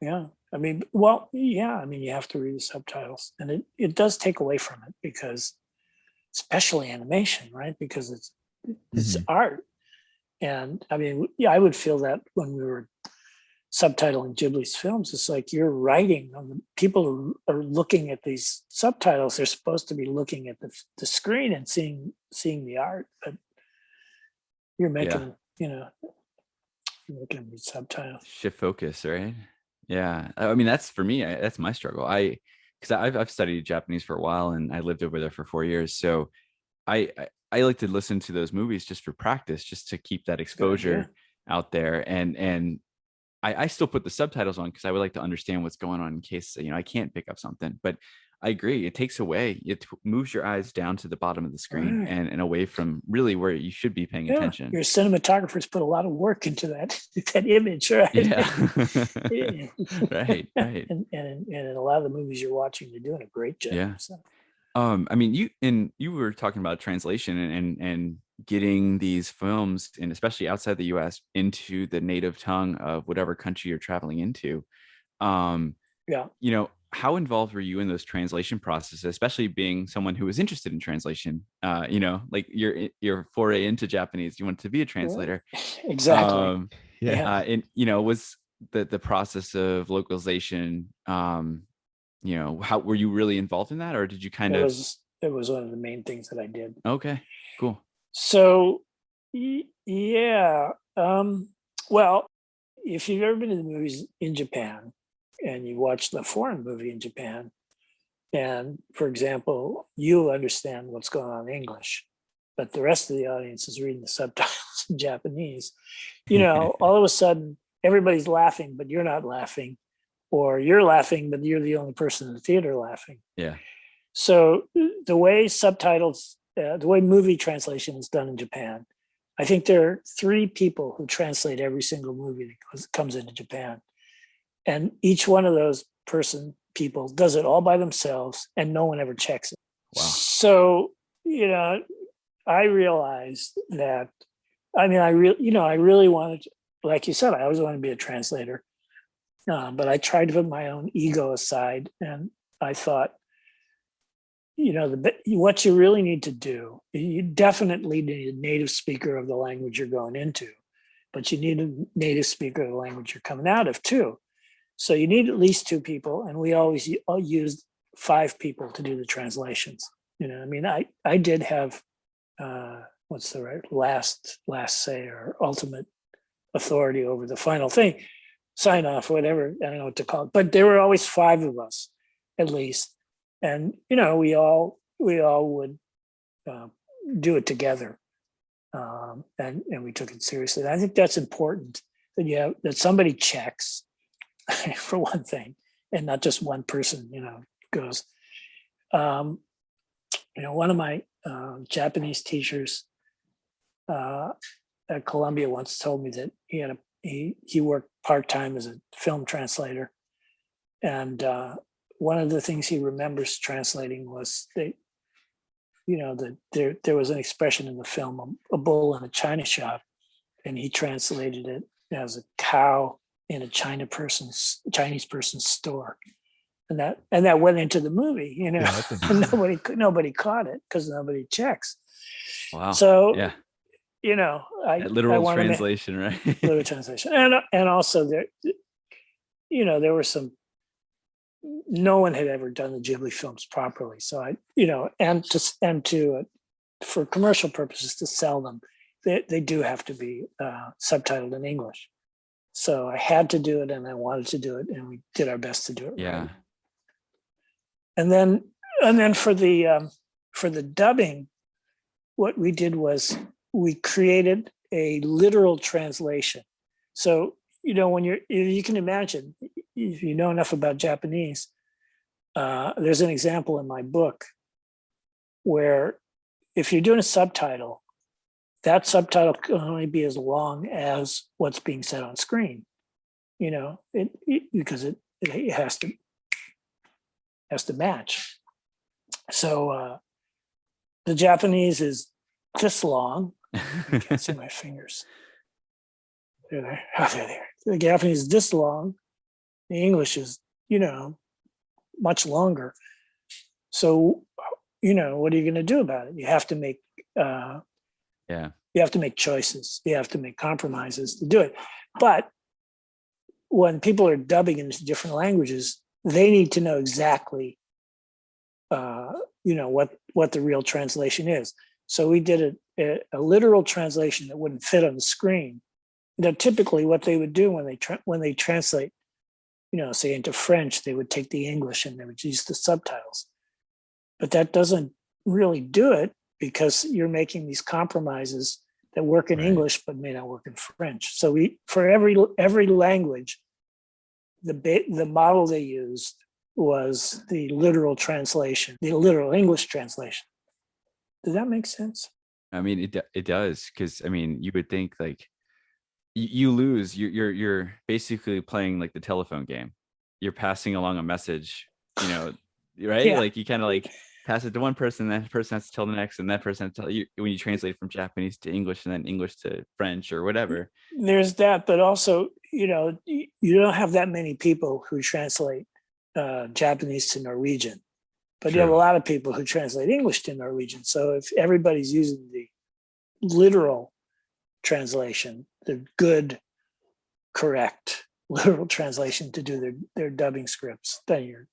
Speaker 4: you have to read the subtitles, and it does take away from it, because especially animation, right? Because it's art. And I would feel that when we were subtitling Ghibli's films, it's like you're writing on the people are looking at these subtitles. They're supposed to be looking at the screen and seeing the art, but you're making you're making them read subtitles.
Speaker 1: Shift focus, right? Yeah, that's for me. That's my struggle. Because I've studied Japanese for a while, and I lived over there for 4 years. So I like to listen to those movies just for practice, just to keep that exposure out there. And I still put the subtitles on because I would like to understand what's going on in case I can't pick up something. But I agree, it takes away, it moves your eyes down to the bottom of the screen and away from really where you should be paying attention.
Speaker 4: Your cinematographers put a lot of work into that image, right?
Speaker 1: Yeah. Right.
Speaker 4: And in a lot of the movies you're watching, they're doing a great job.
Speaker 1: Yeah.
Speaker 4: So.
Speaker 1: You were talking about translation and getting these films, and especially outside the US, into the native tongue of whatever country you're traveling into. how involved were you in those translation processes, especially being someone who was interested in translation? Like your foray into Japanese, you wanted to be a translator.
Speaker 4: Exactly.
Speaker 3: Yeah.
Speaker 1: And was the process of localization, how were you really involved in that, or did you kind
Speaker 4: It
Speaker 1: of?
Speaker 4: was one of the main things that I did.
Speaker 1: Okay, cool.
Speaker 4: So yeah. Well, if you've ever been to the movies in Japan and you watch the foreign movie in Japan, and for example, you understand what's going on in English, but the rest of the audience is reading the subtitles in Japanese, all of a sudden everybody's laughing, but you're not laughing, or you're laughing, but you're the only person in the theater laughing.
Speaker 1: Yeah.
Speaker 4: So the way the way movie translation is done in Japan, I think there are 3 people who translate every single movie that comes into Japan. And each one of those people does it all by themselves, and no one ever checks it.
Speaker 1: Wow.
Speaker 4: So, I realized that, I really wanted to, like you said, I always wanted to be a translator. But I tried to put my own ego aside, and I thought, what you really need to do, you definitely need a native speaker of the language you're going into, but you need a native speaker of the language you're coming out of too. So you need at least 2 people, and we always used 5 people to do the translations. I did have what's the right last say or ultimate authority over the final thing, sign off, whatever, I don't know what to call it. But there were always 5 of us, at least, and we all would do it together, and we took it seriously. And I think that's important that somebody checks for one thing, and not just one person goes. One of my Japanese teachers at Columbia once told me that he worked part-time as a film translator, and one of the things he remembers translating was that there was an expression in the film, a bull in a china shop, and he translated it as a cow in a Chinese person's store, and that went into the movie,
Speaker 3: Yeah,
Speaker 4: and nobody caught it because nobody checks.
Speaker 3: Wow.
Speaker 4: So
Speaker 1: yeah,
Speaker 4: literal
Speaker 1: translation, right?
Speaker 4: Literal translation, and also there were some. No one had ever done the Ghibli films properly, so for commercial purposes to sell them, they do have to be subtitled in English. So I had to do it, and I wanted to do it, and we did our best to do it.
Speaker 1: Yeah.
Speaker 4: Right. And then for the dubbing, what we did was we created a literal translation. So when you can imagine, if you know enough about Japanese, there's an example in my book where if you're doing a subtitle, that subtitle can only be as long as what's being said on screen, because it has to match. So the Japanese is this long. I can't see my fingers. They're there. The Japanese is this long. The English is, much longer. So, what are you going to do about it? You have to make you have to make choices. You have to make compromises to do it. But when people are dubbing into different languages, they need to know exactly, what the real translation is. So we did a literal translation that wouldn't fit on the screen. Typically what they would do when they translate, say into French, they would take the English and they would use the subtitles. But that doesn't really do it, because you're making these compromises that work in English but may not work in French. So for every language, the model they used was the literal translation, the literal English translation. Does that make sense?
Speaker 1: I mean, it does, because you would think like you lose. You're basically playing like the telephone game. You're passing along a message, right?
Speaker 4: Yeah.
Speaker 1: Like you kind of like pass it to one person, that person has to tell the next, and that person has to tell you when you translate from Japanese to English and then English to French or whatever.
Speaker 4: There's that, but also, you don't have that many people who translate Japanese to Norwegian. But you
Speaker 1: True.
Speaker 4: have a lot of people who translate English to Norwegian. So if everybody's using the literal translation, the good, correct literal translation to do their dubbing scripts, then you're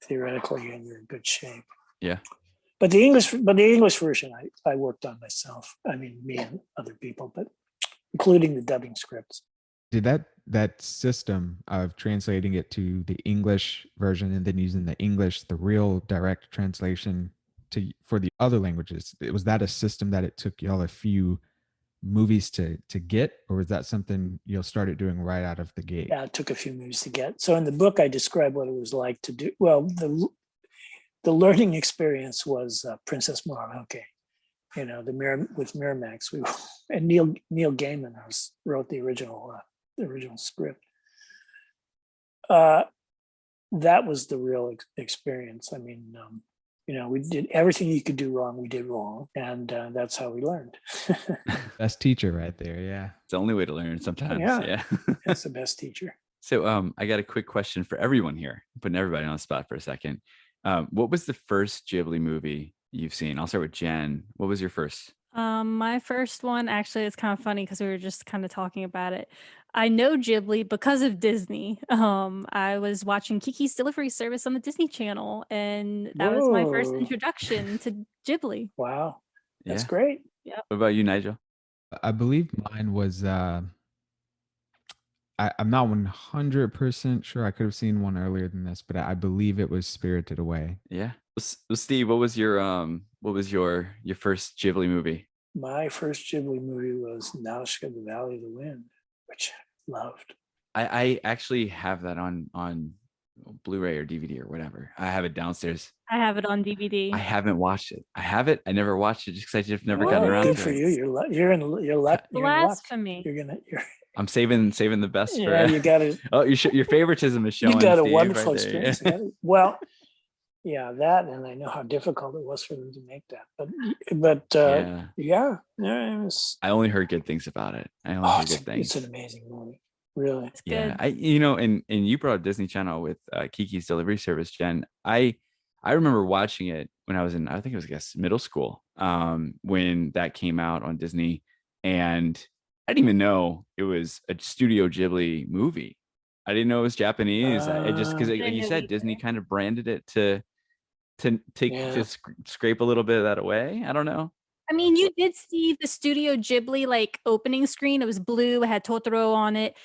Speaker 4: theoretically in good shape.
Speaker 1: Yeah.
Speaker 4: But the English version I worked on myself. I mean, me and other people, but including the dubbing scripts.
Speaker 3: Did that system of translating it to the English version and then using the real direct translation for the other languages, was that a system that it took y'all a few movies to get, or was that something you started doing right out of the gate?
Speaker 4: Yeah, it took a few movies to get. So in the book, I describe what it was like to do. Well, the learning experience was Princess Mononoke. With Miramax, and Neil Gaiman wrote the original script. That was the real experience. I mean, we did everything you could do wrong. We did wrong, and that's how we learned.
Speaker 3: Best teacher right there. Yeah,
Speaker 1: It's the only way to learn sometimes. Yeah.
Speaker 4: That's the best teacher.
Speaker 1: So I got a quick question for everyone here. I'm putting everybody on the spot for a second. What was the first Ghibli movie you've seen? I'll start with Jen. What was your first?
Speaker 2: My first one, actually, it's kind of funny because we were just kind of talking about it. I know Ghibli because of Disney. I was watching Kiki's Delivery Service on the Disney Channel, and that was my first
Speaker 4: Whoa.
Speaker 2: introduction to Ghibli.
Speaker 4: Wow, that's
Speaker 1: Yeah.
Speaker 4: great.
Speaker 2: Yep.
Speaker 1: What about you, Nigel?
Speaker 3: I believe mine was. I'm not 100% sure. I could have seen one earlier than this, but I believe it was Spirited Away.
Speaker 1: Yeah. Well, Steve, what was your first Ghibli movie?
Speaker 4: My first Ghibli movie was Nausicaa, the Valley of the Wind, which I loved.
Speaker 1: I actually have that on Blu-ray or DVD or whatever. I have it downstairs.
Speaker 2: I have it on DVD.
Speaker 1: I haven't watched it. I have it. I never watched it just because I just never
Speaker 4: Oh,
Speaker 1: gotten around
Speaker 4: good
Speaker 1: to
Speaker 4: for
Speaker 1: it.
Speaker 4: you. You're in luck.
Speaker 2: Blasphemy.
Speaker 1: I'm saving the best for.
Speaker 4: You got it.
Speaker 1: Oh, your favoritism is showing.
Speaker 4: You got a
Speaker 1: Steve,
Speaker 4: wonderful
Speaker 1: right there.
Speaker 4: experience. Well, yeah, that, and I know how difficult it was for them to make that. But yeah, it was.
Speaker 1: I only heard good things about it. I only heard good things.
Speaker 4: It's an amazing movie, really.
Speaker 2: It's good.
Speaker 1: And you brought up Disney Channel with Kiki's Delivery Service, Jen. I remember watching it when I was in, I think it was middle school, when that came out on Disney, and I didn't even know it was a Studio Ghibli movie. I didn't know it was Japanese. I just because, like you said, Disney kind of branded it to scrape a little bit of that away. I don't know.
Speaker 2: I mean, you did see the Studio Ghibli opening screen. It was blue. It had Totoro on it.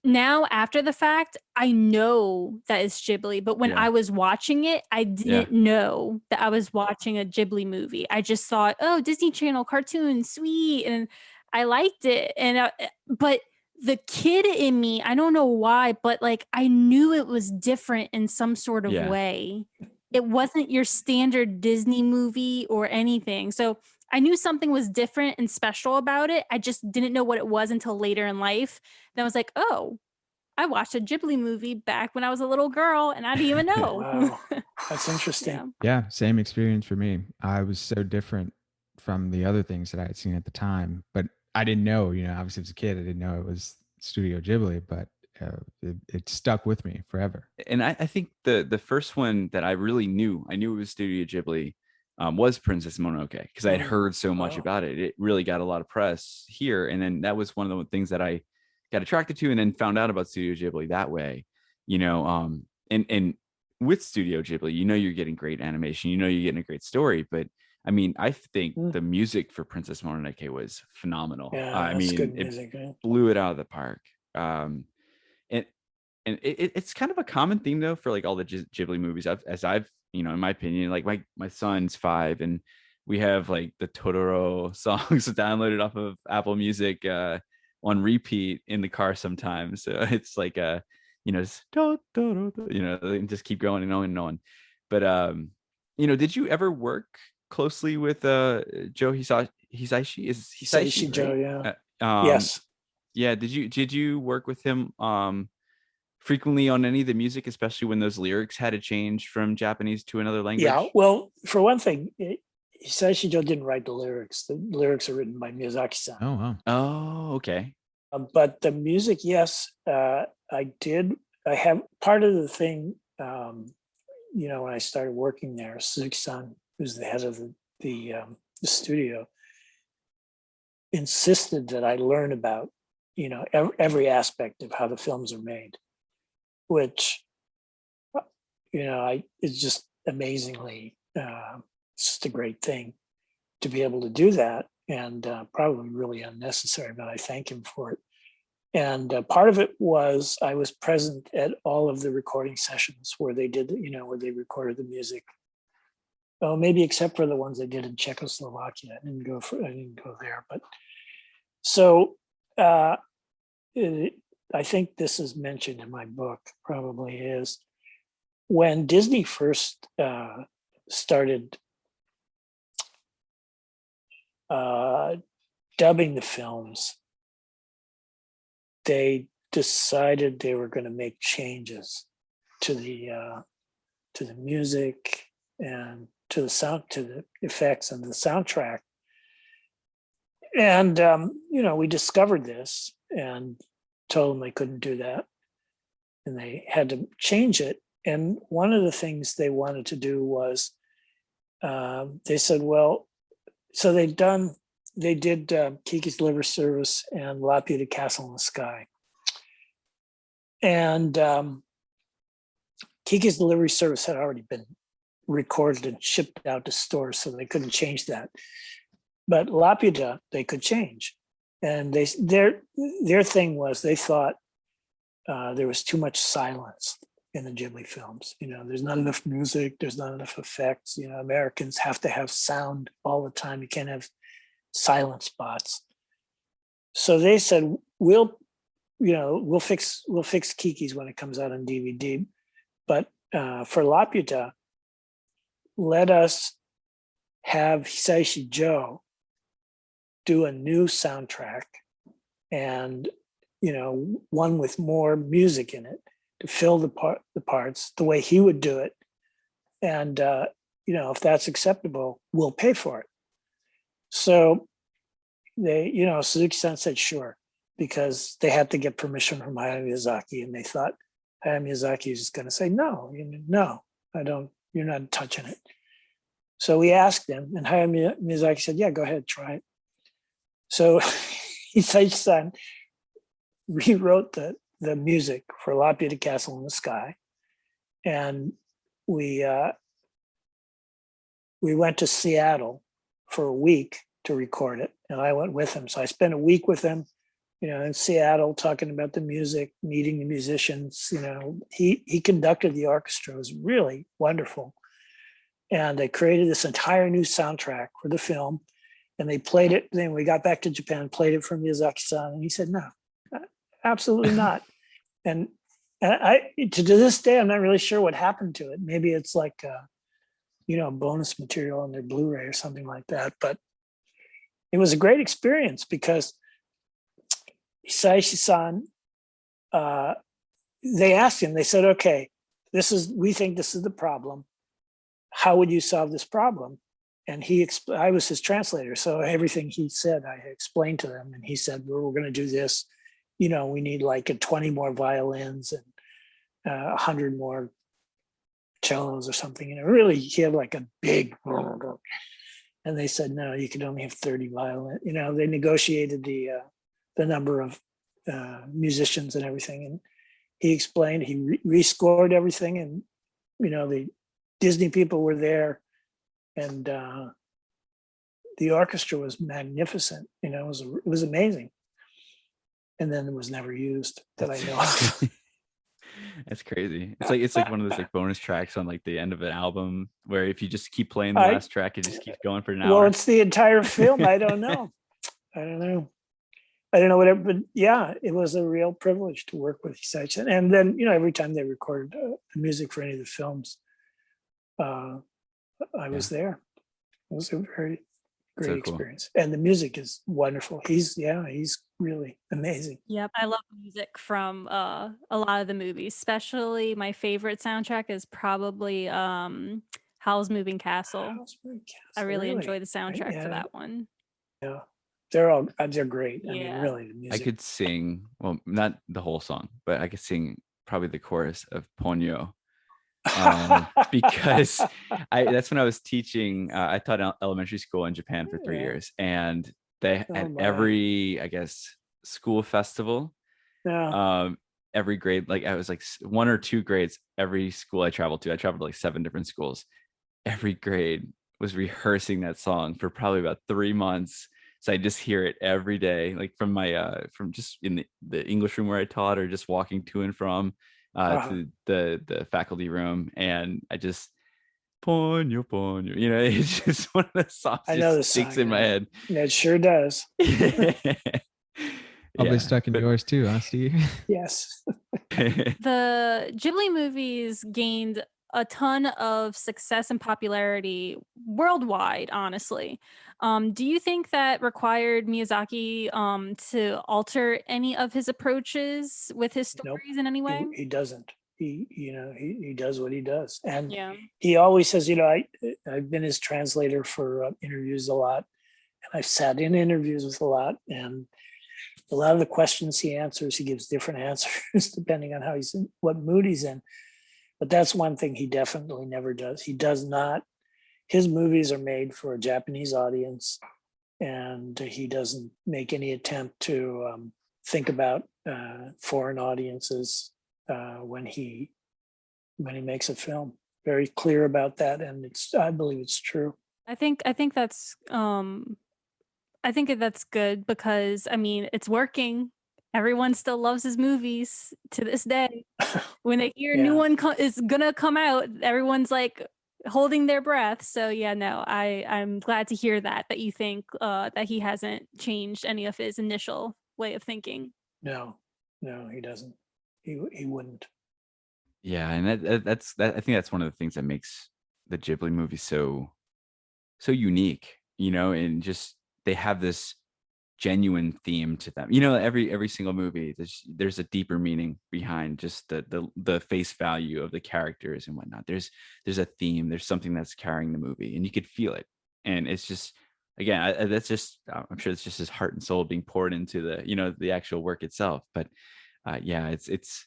Speaker 2: Now, after the fact, I know that it's Ghibli. But when I was watching it, I didn't know that I was watching a Ghibli movie. I just thought, oh, Disney Channel cartoon, sweet, and I liked it. And but the kid in me, I don't know why, but I knew it was different in some sort of way. It wasn't your standard Disney movie or anything. So I knew something was different and special about it. I just didn't know what it was until later in life. Then I was like, oh, I watched a Ghibli movie back when I was a little girl and I didn't even know.
Speaker 4: Wow, that's interesting.
Speaker 3: Yeah, same experience for me. I was so different from the other things that I had seen at the time, but I didn't know, obviously as a kid, I didn't know it was Studio Ghibli, but it stuck with me forever.
Speaker 1: And I think the first one that I really knew, it was Studio Ghibli, was Princess Mononoke, because I had heard so much about it. It really got a lot of press here, and then that was one of the things that I got attracted to, and then found out about Studio Ghibli that way. And with Studio Ghibli, you're getting great animation, you're getting a great story, but I mean, I think the music for Princess Mononoke was phenomenal.
Speaker 4: Yeah, good music,
Speaker 1: it blew it out of the park. And it's kind of a common theme though for all the Ghibli movies. I've in my opinion, my son's 5, and we have the Totoro songs downloaded off of Apple Music on repeat in the car sometimes. So it's just and just keep going and on and on. But did you ever work closely with Joe Hisaishi? Is Hisaishi
Speaker 4: right? Joe?
Speaker 1: Yeah.
Speaker 4: Yes.
Speaker 1: Yeah. Did you work with him frequently on any of the music, especially when those lyrics had to change from Japanese to another language?
Speaker 4: Yeah. Well, for one thing, Hisaishi Joe didn't write the lyrics. The lyrics are written by Miyazaki-san.
Speaker 3: Oh, wow.
Speaker 1: Oh, okay.
Speaker 4: But the music, yes, I did. I have part of the thing when I started working there, Suzuki-san, who's the head of the studio, insisted that I learn about, every aspect of how the films are made, which, it's just amazingly, it's just a great thing to be able to do that, and probably really unnecessary, but I thank him for it. And part of it was I was present at all of the recording sessions where they did, where they recorded the music. Oh, maybe except for the ones they did in Czechoslovakia. I didn't go there, but so I think this is mentioned in my book, probably is, when Disney first started dubbing the films, they decided they were going to make changes to the music and to the effects and the soundtrack. And we discovered this and told them they couldn't do that, and they had to change it. And one of the things they wanted to do was they said, well, so they did Kiki's Delivery Service and Laputa Castle in the Sky. And Kiki's Delivery Service had already been recorded and shipped out to stores, so they couldn't change that. But Laputa, they could change. And their thing was they thought there was too much silence in the Ghibli films. There's not enough music, there's not enough effects. Americans have to have sound all the time. You can't have silent spots. So they said, we'll fix Kiki's when it comes out on DVD, but for Laputa, let us have Hisaishi Joe do a new soundtrack, and one with more music in it to fill the parts the way he would do it. And if that's acceptable, we'll pay for it. So they, Suzuki-san said sure, because they had to get permission from Hayao Miyazaki, and they thought Hayao Miyazaki is going to say, no, I don't, you're not touching it. So we asked him, and Hayao Miyazaki said, yeah, go ahead, try it. So Hisaishi-san rewrote the music for Laputa Castle in the Sky, and we went to Seattle for a week to record it, and I went with him. So I spent a week with him, in Seattle, talking about the music, meeting the musicians. He conducted the orchestra. It was really wonderful, and they created this entire new soundtrack for the film, and they played it. Then we got back to Japan, played it for Miyazaki-san, and he said, no, absolutely not. And I, to this day, I'm not really sure what happened to it. Maybe it's like, bonus material on their Blu-ray or something like that. But it was a great experience because Hisaishi-san, they asked him, they said, okay, we think this is the problem. How would you solve this problem? And I was his translator. So everything he said, I explained to them. And he said, we're going to do this. We need like 20 more violins and 100 more cellos or something. Really, he had like a big, and they said, no, you could only have 30 violins. They negotiated the number of musicians and everything. And he explained, he rescored everything. And, the Disney people were there, and the orchestra was magnificent. It was amazing. And then it was never used that I know of.
Speaker 1: That's crazy. It's like one of those like bonus tracks on like the end of an album where if you just keep playing the last track, it just keeps going for an hour.
Speaker 4: Well, it's the entire film. I don't know. I don't know whatever, but yeah, it was a real privilege to work with Hisaishi. And then, every time they recorded the music for any of the films, I was there. It was a very great experience. And the music is wonderful. He's really amazing.
Speaker 2: Yep, I love music from a lot of the movies. Especially my favorite soundtrack is probably Howl's Moving Castle. I really enjoy the soundtrack for that one.
Speaker 4: Yeah, they're great. I mean, really, the music.
Speaker 1: I could sing, well, not the whole song, but I could sing probably the chorus of Ponyo Because that's when I was teaching. I taught elementary school in Japan for 3 years, and they at every, I guess, school festival, every grade, like I was like 1 or 2 grades, every school I traveled to 7 different schools. Every grade was rehearsing that song for probably about 3 months. So I just hear it every day, like from my from just in the English room where I taught, or just walking to and from to the faculty room, and I just ponyo ponyo, it's just one of the songs
Speaker 4: I know the
Speaker 1: sticks
Speaker 4: song,
Speaker 1: in my head.
Speaker 4: It sure does.
Speaker 3: Probably stuck in yours too, huh, Steve?
Speaker 4: Yes.
Speaker 2: The Ghibli movies gained a ton of success and popularity worldwide, honestly. Do you think that required Miyazaki to alter any of his approaches with his stories in any way?
Speaker 4: He doesn't. He does what he does. And
Speaker 2: Yeah.
Speaker 4: he always says, I've been his translator for interviews a lot, and I've sat in interviews with a lot, and a lot of the questions he answers, he gives different answers depending on how he's in, what mood he's in. But that's one thing he definitely never does. He does not. His movies are made for a Japanese audience, and he doesn't make any attempt to think about foreign audiences when he makes a film. Very clear about that, and I believe it's true.
Speaker 2: I think that's I think that's good, because I mean, it's working. Everyone still loves his movies to this day. When they hear a new one is gonna come out, everyone's like holding their breath. So yeah, no, I'm glad to hear that you think that he hasn't changed any of his initial way of thinking.
Speaker 4: No, he doesn't. He wouldn't.
Speaker 1: Yeah, and that's I think that's one of the things that makes the Ghibli movies so unique, and just they have this genuine theme to them. Every single movie, there's a deeper meaning behind just the face value of the characters and whatnot. There's a theme, there's something that's carrying the movie, and you could feel it. And it's just, again, that's just, I'm sure it's just his heart and soul being poured into the actual work itself. But yeah, it's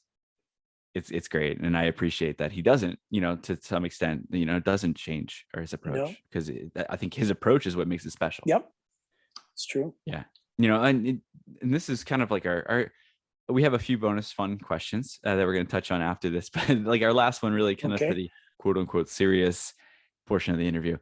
Speaker 1: great, and I appreciate that he doesn't, to some extent, doesn't change his approach, because I think his approach is what makes it special.
Speaker 4: Yep, it's true.
Speaker 1: Yeah, and this is kind of like our we have a few bonus fun questions that we're going to touch on after this, but like our last one really kind of for the quote unquote serious portion of the interview.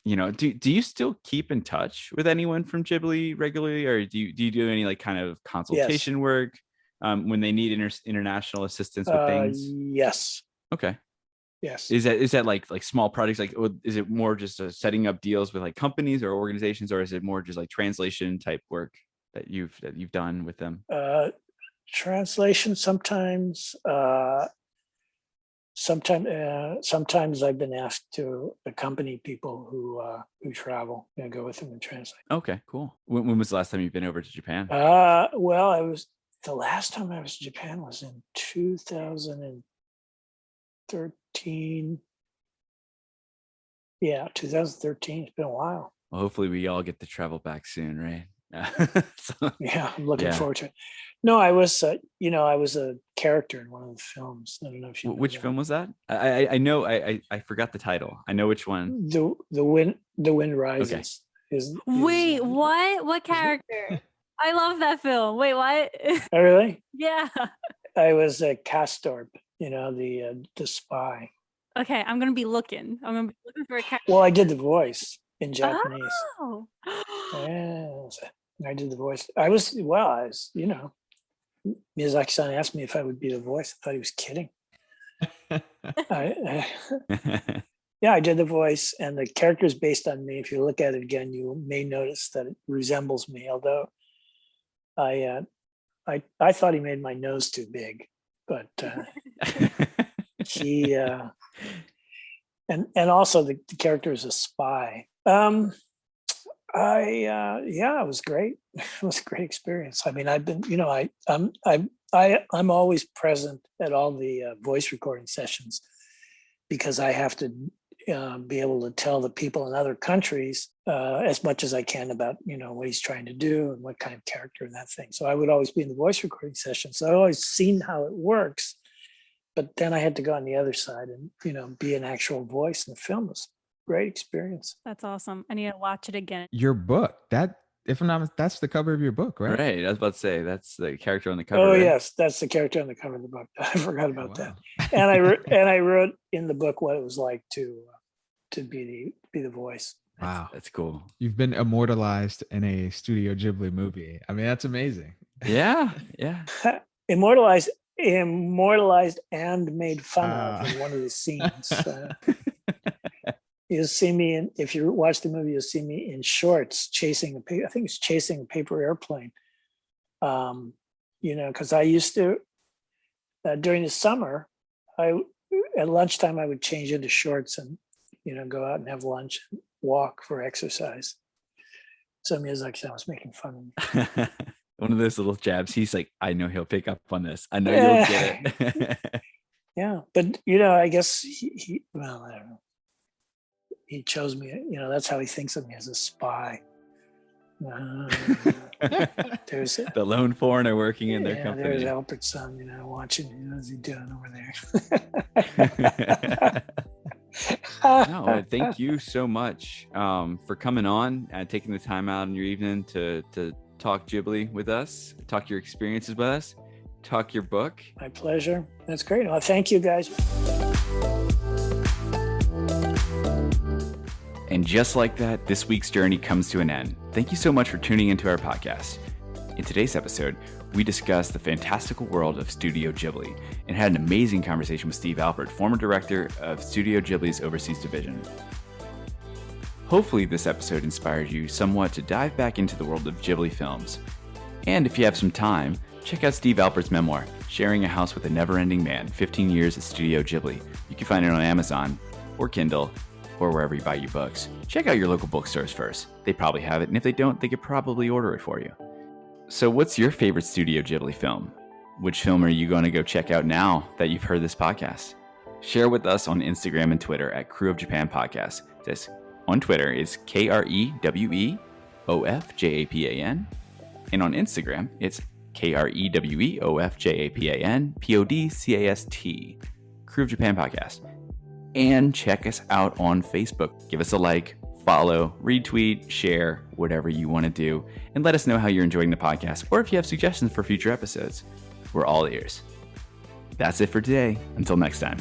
Speaker 1: Do you still keep in touch with anyone from Ghibli regularly, or do you do any like kind of consultation work when they need international assistance with things?
Speaker 4: Yes.
Speaker 1: Okay.
Speaker 4: Yes.
Speaker 1: Is that like small projects? Like, is it more just setting up deals with like companies or organizations, or is it more just like translation type work that you've done with them?
Speaker 4: Translation sometimes. Sometimes I've been asked to accompany people who travel and go with them and translate.
Speaker 1: Okay, cool. When was the last time you've been over to Japan?
Speaker 4: Well, the last time I was in Japan was in 2013. Yeah, 2013. It's been a while.
Speaker 1: Well, hopefully we all get to travel back soon, right?
Speaker 4: Yeah, I'm looking forward to it. No, I was a character in one of the films. I don't know if you know
Speaker 1: which film was that? I know. I forgot the title. I know which one.
Speaker 4: The Wind Rises.
Speaker 1: Okay.
Speaker 2: Wait, what character? I love that film. Wait, what?
Speaker 4: Oh, really?
Speaker 2: Yeah.
Speaker 4: I was a Castorp, the spy.
Speaker 2: Okay, I'm gonna be looking. I'm gonna be looking for a character.
Speaker 4: Well, I did the voice in Japanese.
Speaker 2: Oh.
Speaker 4: Yes, I did the voice. I was, Miyazaki-san asked me if I would be the voice. I thought he was kidding. Yeah, I did the voice, and the character is based on me. If you look at it again, you may notice that it resembles me, although I thought he made my nose too big, but he and also the character is a spy. It was great. It was a great experience. I mean, I've been, I'm always present at all the voice recording sessions, because I have to be able to tell the people in other countries as much as I can about, what he's trying to do and what kind of character and that thing. So I would always be in the voice recording session. So I've always seen how it works, but then I had to go on the other side and, be an actual voice in the film. It was a great experience.
Speaker 2: That's awesome. I need to watch it again.
Speaker 3: Your book, if I'm not, that's the cover of your book, right?
Speaker 1: Right. I was about to say that's the character on the cover.
Speaker 4: Oh,
Speaker 1: right?
Speaker 4: yes, that's the character on the cover of the book. I forgot about
Speaker 3: Wow.
Speaker 4: that. And I wrote in the book what it was like to be the voice.
Speaker 3: Wow.
Speaker 1: That's cool.
Speaker 3: You've been immortalized in a Studio Ghibli movie. I mean, that's amazing.
Speaker 1: Yeah. Yeah.
Speaker 4: Immortalized and made fun of in one of the scenes. You'll see me if you watch the movie, you'll see me in shorts chasing a paper airplane. Because I used to during the summer, at lunchtime I would change into shorts and go out and have lunch and walk for exercise. So Miyazaki was making fun of me.
Speaker 1: One of those little jabs. He's like, I know he'll pick up on this. I know you'll get it.
Speaker 4: Yeah, but I guess he I don't know. He chose me. That's how he thinks of me, as a spy. There's
Speaker 1: the lone foreigner working in their company.
Speaker 4: There's Alpert's son, watching. How's he doing over there?
Speaker 1: No, thank you so much for coming on and taking the time out in your evening to talk Ghibli with us, talk your experiences with us, talk your book.
Speaker 4: My pleasure. That's great. Well, thank you, guys.
Speaker 1: And just like that, this week's journey comes to an end. Thank you so much for tuning into our podcast. In today's episode, we discussed the fantastical world of Studio Ghibli and had an amazing conversation with Steve Alpert, former director of Studio Ghibli's overseas division. Hopefully this episode inspired you somewhat to dive back into the world of Ghibli films. And if you have some time, check out Steve Alpert's memoir, Sharing a House with a Never-Ending Man, 15 Years at Studio Ghibli. You can find it on Amazon or Kindle or wherever you buy your books. Check out your local bookstores first. They probably have it, and if they don't, they could probably order it for you. So what's your favorite Studio Ghibli film? Which film are you going to go check out now that you've heard this podcast? Share with us on Instagram and Twitter at Krewe of Japan Podcast. This on Twitter is KREWEOFJAPAN, and on Instagram it's KREWEOFJAPAN PODCAST, Krewe of Japan Podcast. And check us out on Facebook. Give us a like, follow, retweet, share, whatever you want to do, and let us know how you're enjoying the podcast, or if you have suggestions for future episodes. We're all ears. That's it for today. Until next time.